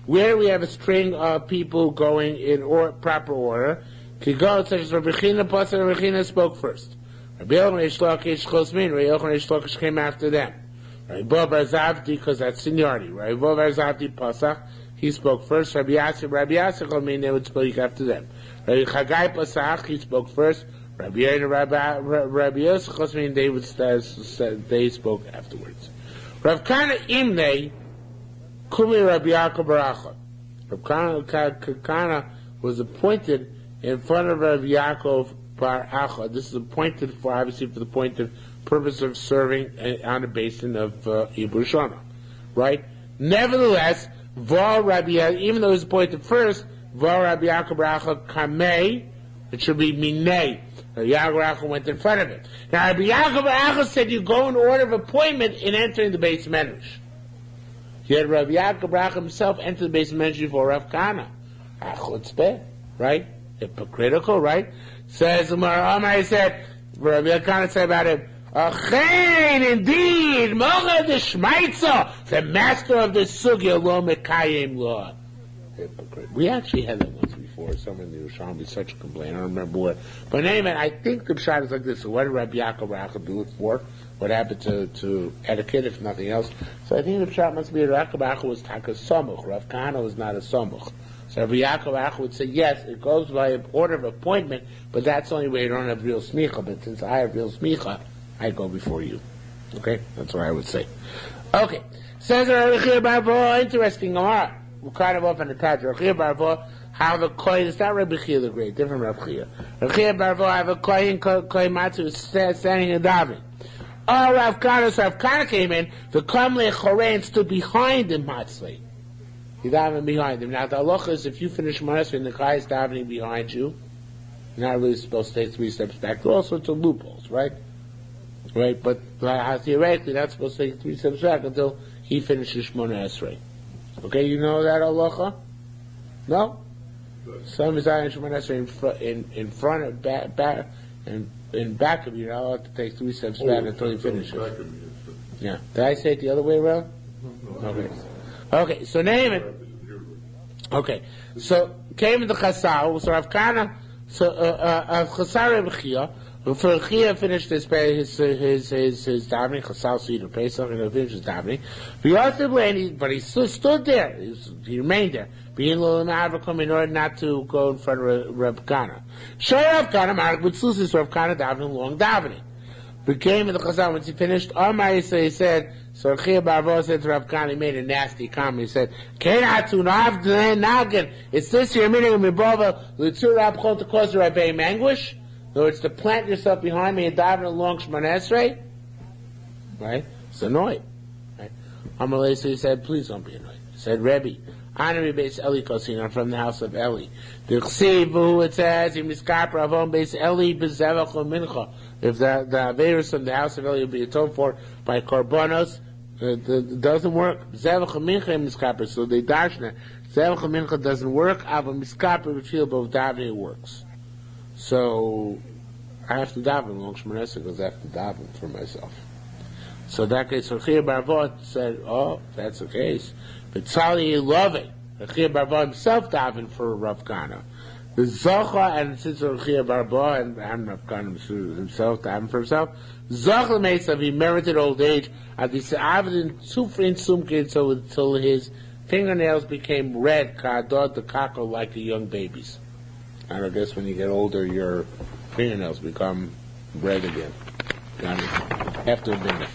[SPEAKER 1] Where we have a string of people going in proper order. Kigot, such as Rabbi China, Pastor Rabbi China spoke first. Rabbi Yochanan Reish Lakish Chosmin, Rabbi Yochanan Reish Lakish came after them. Rabbi Bo Bar Zavdi, because that's seniority. Rabbi Bo Bar Zavdi Pasach, he spoke first. Rabbi Yasser Chosmin, they would speak after them. Rabbi Chagai Pasach, he spoke first. Rabbi Yochanan, Rabbi Yosef Chosmin, they spoke afterwards. Rav Kana Imnei, Kumi Rabbi Yaakov Baracha. Rav Kana was appointed in front of Rav Yaakov Bar Acha. This is appointed obviously for the pointed purpose of serving on the basin of Yerushalmi, right? Nevertheless, even though it was appointed first, Var Rabbi Yaakov Bar Acha Kamei, it should be Minei. Rabbi Yaakov Bar Acha went in front of it. Now Rabbi Yaakov Bar Acha said you go in order of appointment in entering the Beis Medrash. Yet Rabbi Yaakov Bar Acha himself entered the Beis Medrash before Rav Kana. Chutzpah, right? Hypocritical, right? Says Amar said, Rabbi Kana said about him, Achen, indeed, Mocha the Shmaitza, the master of the Sugya Lo Mekayim Law. Hypocrite. We actually had that once before. Someone in the Yerushalmi, such a complaint. I don't remember what. But anyway, I think the shot is like this. So what did Rabbi Yaakov Bar Acha do it for? What happened to etiquette, if nothing else? So I think the shot must be Rabbi Yaakov Bar Acha was Taka Samuch. Rav Kana was not a Samuch. So Rabbi Yaakov Bar Acha would say, yes, it goes by order of appointment, but that's the only way you don't have real smicha. But since I have real smicha, I go before you. Okay? That's what I would say. Okay. Says Rabbi Chia Bar Vo, interesting Gemara. We're kind of off on the touch. Rabbi Chia Bar Vo, have a kohen, it's not Rabbi Chia the Great, different Rabbi Chia. Rabbi Chia Bar Vo, have a kohen matzu, standing and davening. Oh, Rav Kana, so Rav Kana came in, the Kamle Chorein stood behind him, Matzli. you daven behind him. Now the halacha is if you finish Shemona Esrei and the guy is davening behind you, you're not really supposed to take 3 steps back. There are all sorts of loopholes, right? Right, but theoretically, not supposed to take 3 steps back until he finishes Shemona Esrei. Okay, you know that halacha? No? Some is in Shemona Esrei in front of back and in back of you. You're not allowed to take 3 steps back until he finishes. Yeah. Did I say it the other way around? Okay. Okay. So name it. Okay. So came in the Chasar. So Rav Kana. So Chasar Reb Chia. For Chia finished his davening. Chasar Seder Pesach and he finished his davening. But he stood there. He remained there. Being Lulamadvakum in order not to go in front of Reb Kana. Show Rav Kana. Mark with Susis Rav Kana davening long davening. Became in the Chazal once he finished. He said, so Chia Barbo said to Rav Kana, he made a nasty comment. He said, it's this year meaning to cause the Rabbeim anguish. In other words, to plant yourself behind me and dive in a long Shemona Esrei. Right? It's annoying. Right? Amalei, so he said, please don't be annoyed. He said, Rebbe, Honorary base Eli Kosina from the house of Eli. The Chsivu, it says, in Miskap Ravon base Eli Bezevach Mincha. If the Averis from the house of Eli will be atoned for by Korbanos, it doesn't work. Bezevach Mincha in Miskap, so they dashna. Bezevach Mincha doesn't work, Ava Miskap we feel both davening works. So, I have to daven long Shemona Esrei because I have to daven for myself. So that case, Chia Barvot said, oh, that's the case. But Tzali loving. Chia Barba himself davened for Rav Kana. The Zocha, and since Chia Barba and Rav Kana himself davened for himself, Zocha makes of he merited old age at the Sa'avin Sufrin Sumkin so until his fingernails became red, Kadod the cockle like the young babies. And I guess when you get older, your fingernails become red again. After a minute.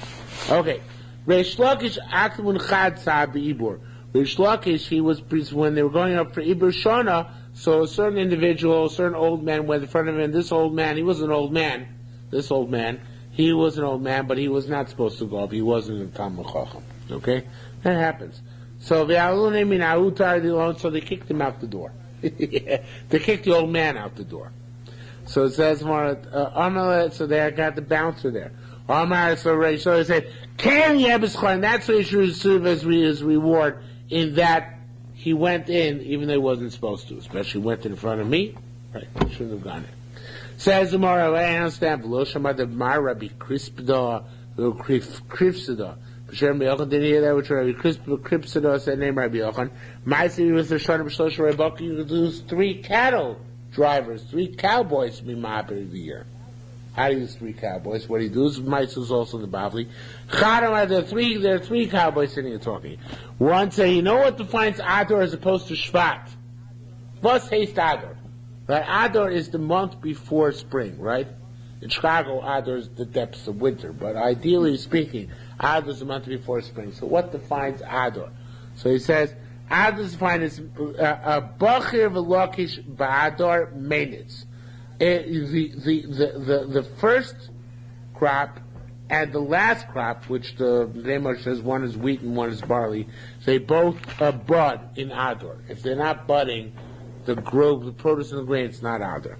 [SPEAKER 1] Okay. Reish Lakish Akmun Chad Sa Beibur. Reish Lakish, he was, when they were going up for Ibur Shana, so a certain individual, a certain old man went in front of him, and this old man, he was an old man, he was an old man, but he was not supposed to go up, he wasn't a Talmud Chacham. Okay? That happens. So they kicked him out the door. They kicked the old man out the door. So it says more, so they got the bouncer there. So he said, and that's what he should receive as his reward, in that he went in, even though he wasn't supposed to, especially went in front of me. Right, he shouldn't have gone in. Says the Gemara, I understand, Rabbi Krispida, Kripsida. Didn't hear that, which Rabbi Kripsida said, name Rabbi Yochanan. My city was the Shana B'Shlosh Rebaki, you could lose 3 cattle drivers, 3 cowboys to be ma'aber of the year. How do you use 3 cowboys? What he does, Mice was also in the Bavli. There are 3 cowboys sitting and talking. One say, you know what defines Adar as opposed to Shvat? What's haste Adar? Right? Adar is the month before spring, right? In Chicago, Adar is the depths of winter, but ideally speaking, Adar is the month before spring. So what defines Adar? So he says, Adar is defined as Bachir V'Lakish Ba'adar Menitz. The first crop and the last crop, which the Gemara says one is wheat and one is barley, they both bud in Adar. If they're not budding, the produce and the grain, it's not Adar.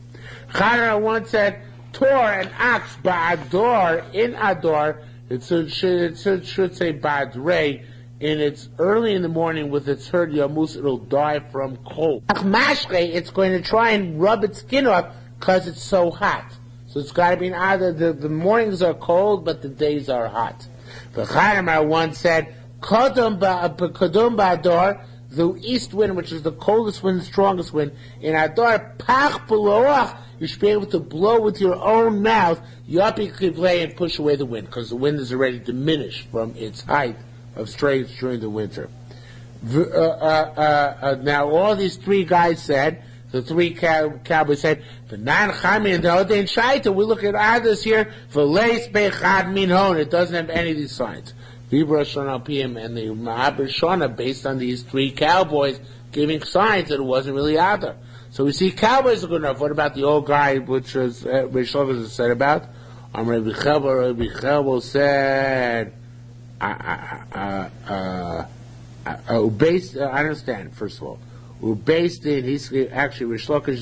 [SPEAKER 1] Chara once said, Tor, an ox, ba'ador, in Adar, it should say ba'adrei, and it's early in the morning with its herd yamus, it'll die from cold. Mashre, it's going to try and rub its skin off because it's so hot. So it's got to be in either the mornings are cold, but the days are hot. The Chanamar once said, Kodum ba'ador, the east wind, which is the coldest wind, the strongest wind, in Adar, pach beloach, you should be able to blow with your own mouth, yapi kivlei, and push away the wind, because the wind is already diminished from its height of strength during the winter. Now all these 3 guys said, the 3 cowboys said, the non chami and the odein shaita, we look at others here, v'leis bechad min hon, it doesn't have any of these signs. Vibra Shana PM and the Ma'aber Shana, based on these 3 cowboys giving signs that it wasn't really Adar. So we see cowboys are good enough. What about the old guy, which was Rishogas said about? Rabbi Chelbo said, I understand, first of all. Based in, he's actually, Rish Lakish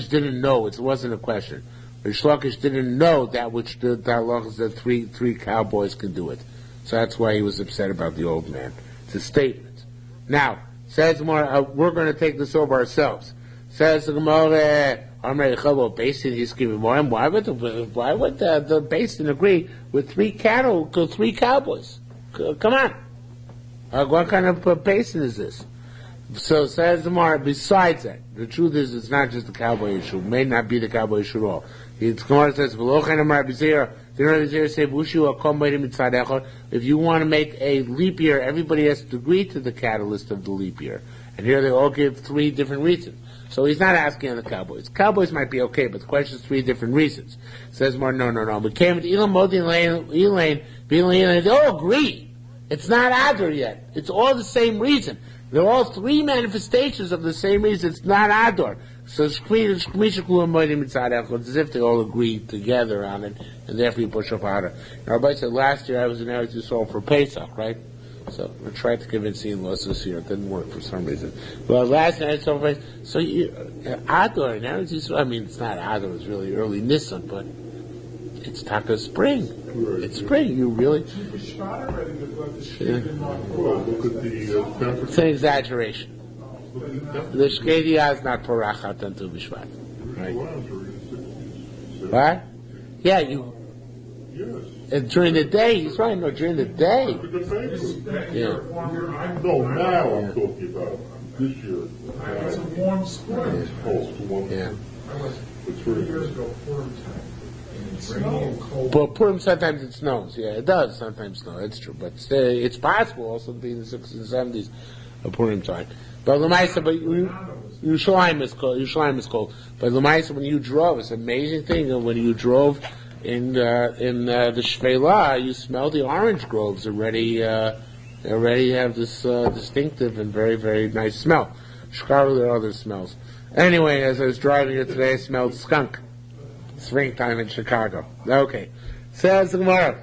[SPEAKER 1] didn't know, it wasn't a question. Rish Lakish didn't know that which the law is that three cowboys can do it. So that's why he was upset about the old man. It's a statement. Now, says Gemara, we're going to take this over ourselves. Says the Gemara, Basin, he's giving more. Why would the Basin agree with three cowboys? Come on. What kind of Basin is this? So says the Gemara, besides that, the truth is it's not just the cowboy issue. It may not be the cowboy issue at all. The Gemara says, if you want to make a leap year, everybody has to agree to the catalyst of the leap year. And here they all give three different reasons. So he's not asking on the Cowboys. Cowboys might be okay, but the question is three different reasons. Says more, no. We came to Elam, Modi, Elaine, they all agree. It's not Adar yet. It's all the same reason. They're all three manifestations of the same reason. It's not Adar. So it's as if they all agree together on it, and therefore you push up Adar. Now, Rabbi said last year I was in Eretz Yisrael for Pesach, right? So we tried to convince the in-laws this year. It didn't work for some reason. Well, last night I saw Pesach. So Adar in Eretz Yisrael, I mean, it's not Adar, it's really early Nisan, but it's Taka spring.
[SPEAKER 3] Right.
[SPEAKER 1] It's spring, you really...
[SPEAKER 3] Well, look at the temperature.
[SPEAKER 1] It's an exaggeration. The Shkedia is not Parachat until Bishvat. Right? What? Yeah, you...
[SPEAKER 3] Yes.
[SPEAKER 1] During the day, he's right, no, during the day.
[SPEAKER 3] Look at the paper.
[SPEAKER 1] Yeah.
[SPEAKER 3] No, now I'm talking about this year.
[SPEAKER 2] It's a warm spring.
[SPEAKER 3] It's cold, it's warm.
[SPEAKER 1] Yeah.
[SPEAKER 2] I was
[SPEAKER 3] It's
[SPEAKER 2] 2
[SPEAKER 3] very
[SPEAKER 2] years
[SPEAKER 3] good.
[SPEAKER 2] ago, Purim time. And it's rainy and cold.
[SPEAKER 1] But Purim sometimes it snows. Yeah, it does sometimes snow. It's true, but it's possible also to be in the 60s and 70s of Purim time. But Lamaisa, but Yerushalmi is cold. Yerushalmi is cold. But Lamaisa, when you drove, it's an amazing thing. And when you drove in the Shvela, you smell the orange groves already. Already have this distinctive and very, very nice smell. Shkaru, there are other smells. Anyway, as I was driving here today, I smelled skunk. Springtime in Chicago. Okay. Says the Gemara.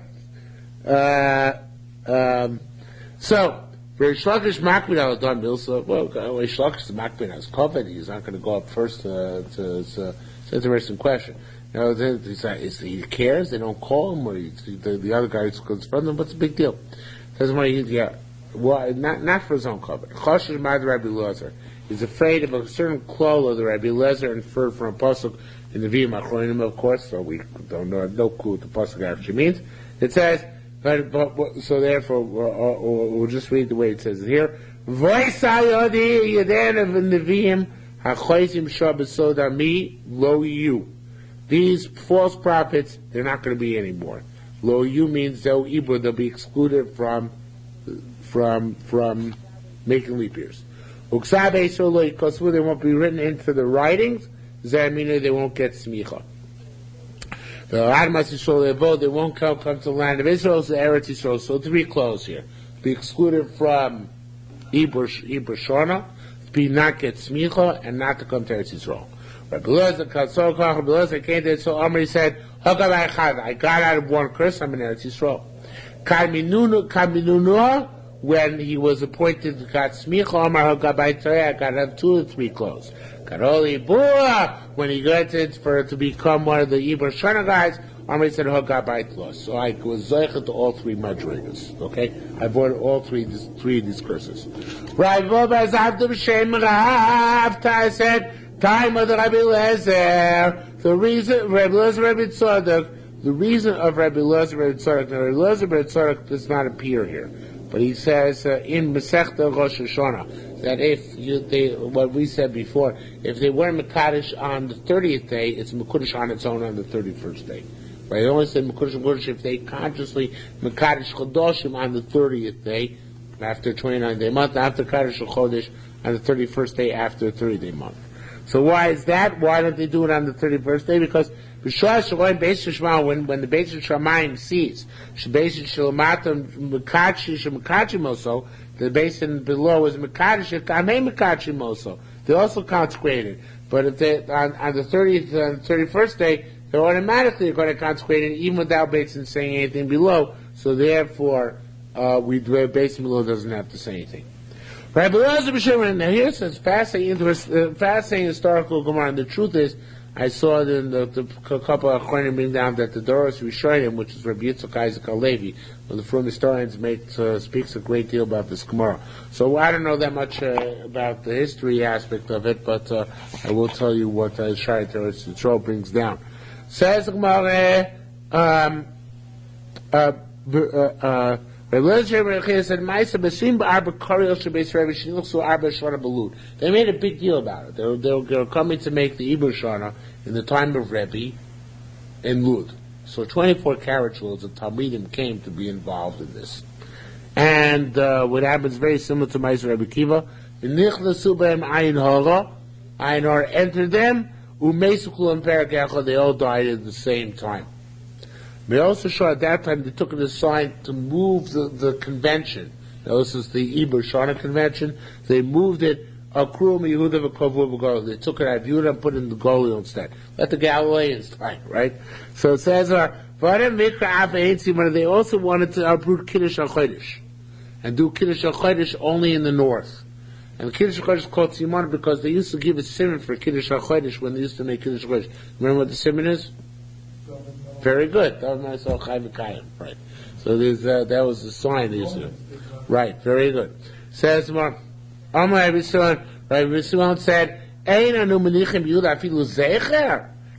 [SPEAKER 1] So, Rish Lakish makbid al Adam Milsa. Well, Rish Lakish is makbid as covered. He's not going to go up first it's an interesting question. Now, he cares. They don't call him, or the other guy goes from them. What's the big deal? Says well, not for his own cover. Choshesh mad Rabbi Lezer. He's afraid of a certain klol of the Rabbi Lezer inferred from a pasuk in the Vim Achronim, of course. So we don't know, no clue what the pasuk actually means. It says, so therefore we'll just read the way it says it here. Voisayodi Yadan of the Vim Hachoisim Shabbosodami Lo You. These false prophets, they're not going to be anymore. Lo You means they'll be excluded from making leap years. Uksabe Solo Kosu, they won't be written into the writings. Zamina, they won't get smicha. The Admas Yisrael, they won't come to the land of Israel, so Eretz Yisrael. So three clauses here: be excluded from Ibur Shona, be not get smicha, and not to come to Eretz Yisrael. Rabbi Lezer came there, so Omri said, I got out of one curse, I'm in Eretz Yisrael. Kaminunu, when he was appointed to God smicha, Omar Hagabai Torah, I got out of 2 or 3 clothes. Karoli Bua, when he got to become one of the Ibur Shana guys, Omri said, Hagabai Tlos. So I was zoichet to all 3 madrigas. Okay? I bought all three of these curses. Right, Boba Zavdum Shem Rav, Tai said, time of the Rabbi Lezer. The reason Rabbi Lezer Rabbi Tzadok, the reason of Rabbi Lezer Rabbi Tzadok. Now Rabbi Lezer Rabbi Tzadok does not appear here, but he says in Masechta Rosh Hashanah that what we said before, if they weren't Mekadosh on the 30th day, it's Mekudosh on its own on the 31st day. Right? I only said Mekudosh if they consciously Mekadosh Chodoshim on the 30th day after 29-day month, after Kadosh Chodesh on the 31st day after the 30-day month. So why is that? Why don't they do it on the 31st day? Because when the Beis Shamayim sees the basin below is Mekadosh, they also consecrated. But if they on the 30th and 31st day, they're automatically going to consecrate it even without basin saying anything below. So therefore, Beis Hillel doesn't have to say anything. Rabbi Elazar b'Shimon, now here's this fascinating historical Gemara, and the truth is, I saw it in the couple of Achronim bring down that the Doros Rishonim, which is Rabbi Yitzchak Isaac Halevi, one of the Frum historians, speaks a great deal about this Gemara. So I don't know that much about the history aspect of it, but I will tell you what Shari Teretz Yisrael brings down. Says the Gemara, they made a big deal about it. They were coming to make the Ibur Shana in the time of Rebbe in Lud. So 24 carriage loads of Talmidim came to be involved in this. And what happens very similar to Ma'aser Rebbe Kiva, Ayin Hara entered them, they all died at the same time. They also saw at that time they took it as a sign to move the convention. Now, this is the Ibur Shana convention. They moved it. They took it out of Yehuda and put it in the Golio instead. Let the Galileans die, right? So it says, they also wanted to uproot Kiddush HaChodesh and do Kiddush HaChodesh only in the north. And Kiddush HaChodesh is called Simon because they used to give a simon for Kiddush HaChodesh when they used to make Kiddush HaChodesh. Remember what the simon is? Very good. Right. So that was the sign they used to do. Right. Very good. Says more. Rabbi Shimon said,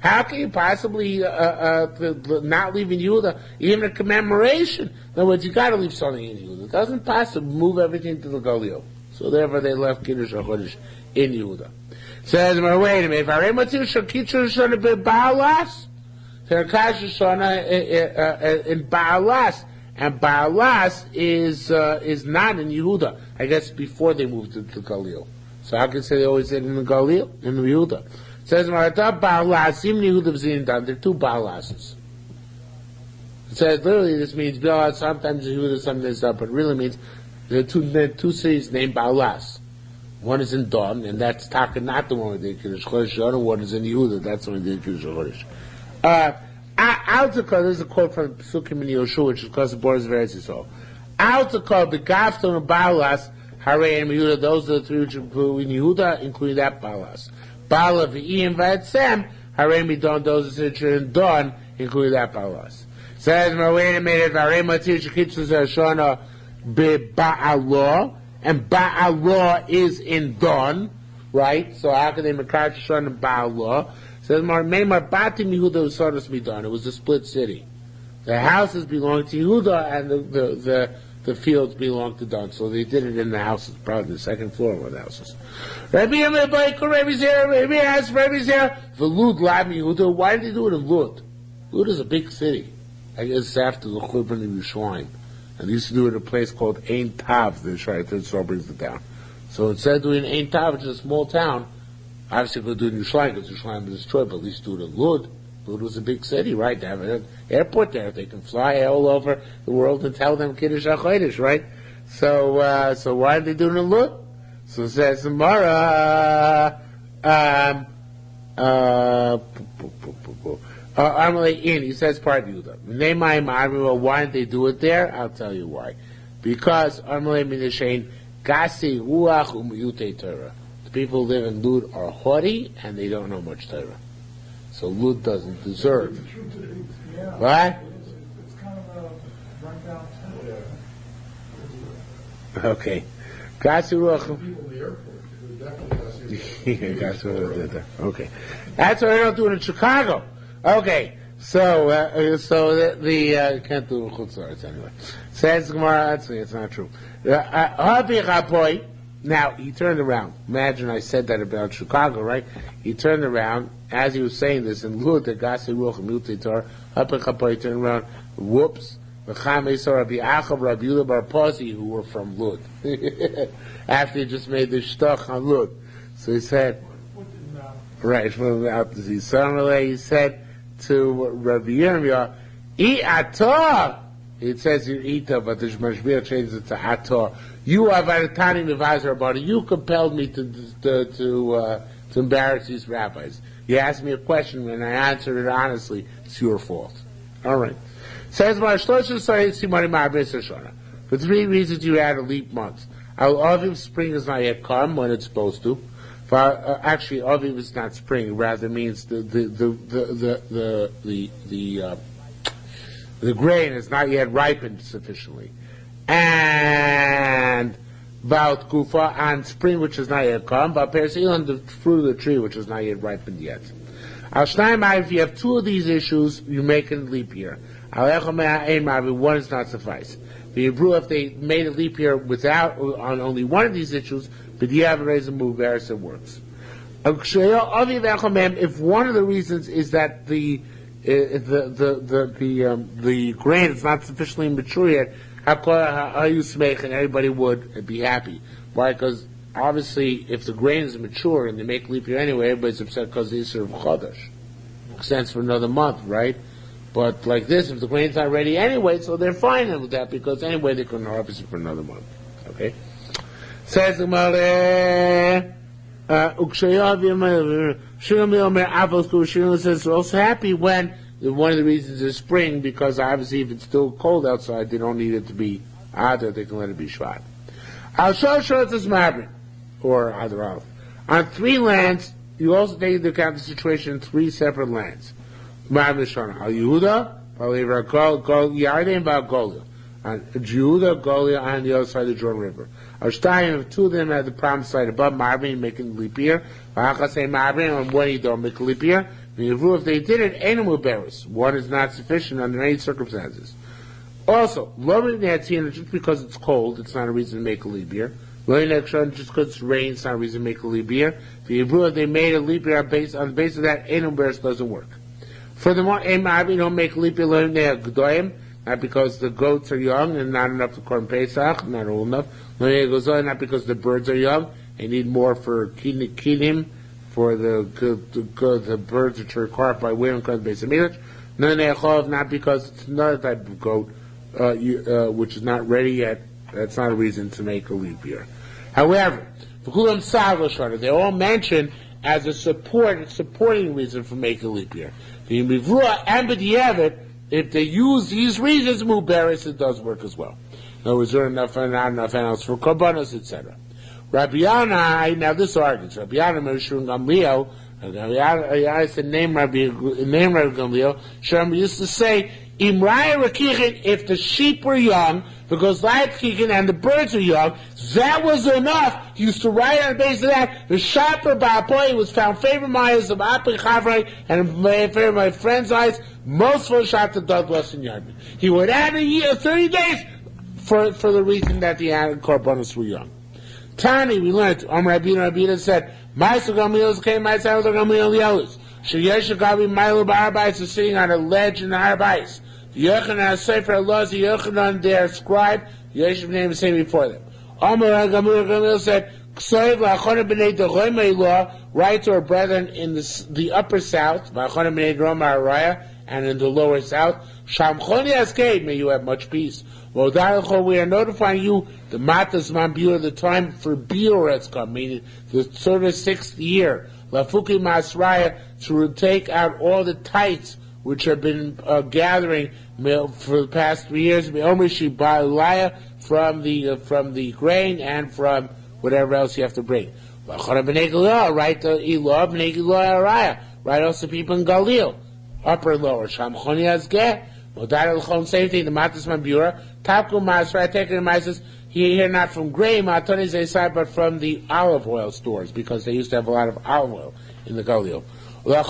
[SPEAKER 1] how can you possibly not leave in Yehuda even a commemoration? In other words, you got to leave something in Yehuda. It doesn't possibly move everything to the Galil. So therefore, they left Kiddush HaChodesh in Yehuda. Says, wait a minute. Terakash Shana in Baalas, and Baalas is not in Yehuda. I guess before they moved to Galil. So how can you say they always said in the Galil in Yehuda? It says Marata Baalas in Yehuda B'Zindan. There are two Baalases. It says literally this means Baalas sometimes in Yehuda, sometimes not, but it really means there are two cities named Baalas. One is in Don, and that's Taka, not the one with the Kiddush Chodesh. The other one is in Yehuda. That's the one with the Kiddush Chodesh. Altakar, this is a quote from Pesukim in Yoshua, which is because the borders of Eretz Yisrael. Altakar, Begafton, and Baalas, Hare and Yehuda, those are the three which include in Yehuda, including that Baalas. Baala, V'iyim, V'etzem, Hare Midon, those which are in Don, including that Baalas. Says, wait a minute, Hare Matir, Shekitzus, Shana, Ba'allah, and Ba'allah is in Don, right? So how can they make Shana and Ba'allah? Says Meimar Batim Yehuda Usadas Midon. It was a split city. The houses belonged to Yehuda and the fields belonged to Dan. So they did it in the houses, probably the second floor were the houses. Rabbi asked Rabbi Zer, Lud Lab Yehuda, why did they do it in Lud? Lud is a big city. I guess after the Churban in Yerushalmi. And they used to do it in a place called Ein Tav, the Shari Tzor brings it down. So instead of doing Ein Tav, which is a small town, obviously, we'll do it in Yerushalmi because Yerushalmi was destroyed, but at least do it in Lud. Lud was a big city, right? They have an airport there. They can fly all over the world and tell them Kiddush HaChodesh, right? So why did they do it in Lud? So it says, Samara, he says part of Yehuda. Why did they do it there? I'll tell you why. Because, Amalei Minashain, Gasi Ruach Umyute Torah. People who live in Lud are haughty and they don't know much Torah. So Lud doesn't deserve.
[SPEAKER 2] Yeah.
[SPEAKER 1] What?
[SPEAKER 2] It's kind of a rundown town.
[SPEAKER 1] Okay. People
[SPEAKER 3] in the airport.
[SPEAKER 1] Okay. That's why I don't do it in Chicago. Okay. So the can't do it in Chutzlaritz anyway. Says Gemara, it's not true. Now, he turned around. Imagine I said that about Chicago, right? He turned around, as he was saying this, in Lud, the Gasi Ruach Mute Torah, he turned around, whoops, V'chame saw Rabbi Achav, Rabbi Yehuda Bar Pazi, who were from Lud. After he just made the shtach on Lud. So he said, right, from the out disease. Suddenly he said to Rabbi Yirmiyah, I'atah! It says here Ita, but the Mashbiach changes it to Ator. You are Varatani Nevazar about it. You compelled me to embarrass these rabbis. You asked me a question and I answered it honestly. It's your fault. All right. Says For 3 reasons you add a leap month. Aviv, spring is not yet come when it's supposed to. Actually, Aviv is not spring; rather means the grain is not yet ripened sufficiently. And Val Kufa and spring, which is not yet come. Val Persil and the fruit of the tree, which is not yet ripened yet. Al Shnayim, if you have 2 of these issues, you make a leap year. Al Echom Ein, one does not suffice. If they made a leap year without on only one of these issues, but you have a reason to move it works. If one of the reasons is that the grain is not sufficiently mature yet, and everybody would be happy. Why? Because obviously, if the grain is mature and they make leap year anyway, everybody's upset because they serve Chodesh. Makes sense for another month, right? But like this, if the grain's not ready anyway, so they're fine with that because anyway they couldn't harvest it for another month. Okay? Says the Gemara, Shimon says they're also happy when one of the reasons is spring, because obviously if it's still cold outside, they don't need it to be Adar, they can let it be Shvat. Al Shor is Mabrin, or Adar Aleph. On 3 lands, you also take into account the situation in 3 separate lands. Mabrin Shana, Al Yehuda, Yarden, and Val Golia. On Yehuda, Golia, on the other side of the Jordan River. Shtayim, 2 of them had the promised side above Marbin, making leap year. V'achasei Marbin, on one you don't make a leap year. If they did it, animal bearers. One is not sufficient under any circumstances. Also, lowering the Hatzina, just because it's cold, it's not a reason to make a leap year. Lowering the Hatzina, just because it's rain, it's not a reason to make a leap year. If they made a leap year on the basis of that, animal bearers doesn't work. Furthermore, Marbin don't make a leap year, lowering the Gedoyim, not because the goats are young and not enough to Korban Pesach, not old enough. Not because the birds are young and need more for kinim, for the birds which are required by wearing Korban Pesach. Not because it's another type of goat which is not ready yet. That's not a reason to make a leap year. However, they all mentioned as a supporting reason for making a leap year. If they use these reasons, Muberis, it does work as well. In other words, there are enough and not enough animals for Korbanos, etc. Rabbi Yana, now this argues, Rabbi Yana, Mershun Gamliel, I said name Rabbi Gamliel, Shem used to say, Imraya Rakichin, if the sheep were young, because like Kichin and the birds are young, that was enough. He used to write on the basis of that, the Shaper Ba'apoy was found favorite eyes of Api Chavrai and favorite of my friend's eyes, most for Shata Douglas and Yardman. He would add a year, 30 days, for the reason that the Korbanos were young. Tani, we learned, Rabina said, Ma'aseh Gamliel came, Ma'aseh Gamliel Yelis. Sheyesh Gabi Milo Ba'arbais is sitting on a ledge in the Arbais. The Yochanan Sefer Allah, the Yochanan, their scribe, the Yeshiv name is saying before them. Amar Gamliel said, K'soyev la'achona b'nei dechoymei law, write to our brethren in the upper south, v'achona b'nei droma araya, and in the lower south, Shamchoni Askei, may you have much peace. We are notifying you the Matas Mambur, the time for Biur has come, meaning the 36th year. Lafuki Masraya, to take out all the tithes which have been gathering for the past 3 years. From the grain and from whatever else you have to bring. Right to Elah, right also people in Galil, upper and lower. Shamchoni Azgeh. Same thing, the Matas Mambura, Tapku Masra, taking the Masas, here not from grain, but from the olive oil stores, because they used to have a lot of olive oil in the Galil. Right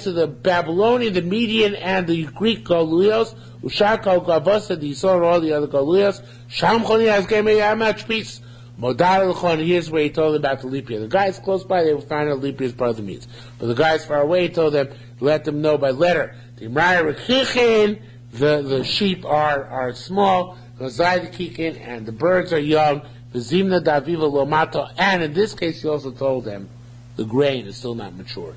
[SPEAKER 1] to the Babylonian, the Median, and the Greek Galuyos, Ushako Gavasa, the Yisrael, and all the other Galuyos, Shamchoni has gave me how much peace. Here's where he told them about the leap year. The guys close by, they will find out leap year is part of the means. But the guys far away, he told them, let them know by letter. The sheep are small, and the birds are young, and in this case he also told them the grain is still not mature,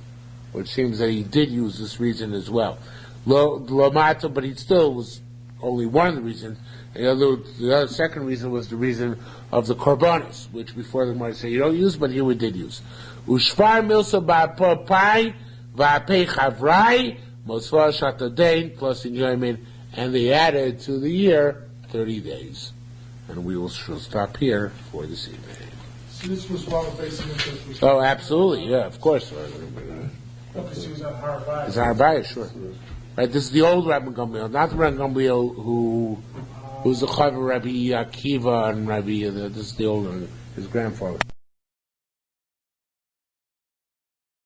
[SPEAKER 1] which seems that he did use this reason as well. But he still was only one of the reasons. The other second reason was the reason of the korbanos, which before the Gemara say you don't use, but here we did use. Ushvar milsa ba'pai va'pei chavrai Mosfa Shatadein plus in Yomin, and they added to the year 30 days. And we will stop here for this evening.
[SPEAKER 2] So this was one of basic interests.
[SPEAKER 1] Oh, absolutely, yeah, of course.
[SPEAKER 2] Because he was on Harabai.
[SPEAKER 1] It's Harabaya, sure. Right, this is the old Rabbi Gamliel, not the Rabbi Gamliel who's the Chaver Rabbi Akiva and Rabbi. This is the old one, his grandfather.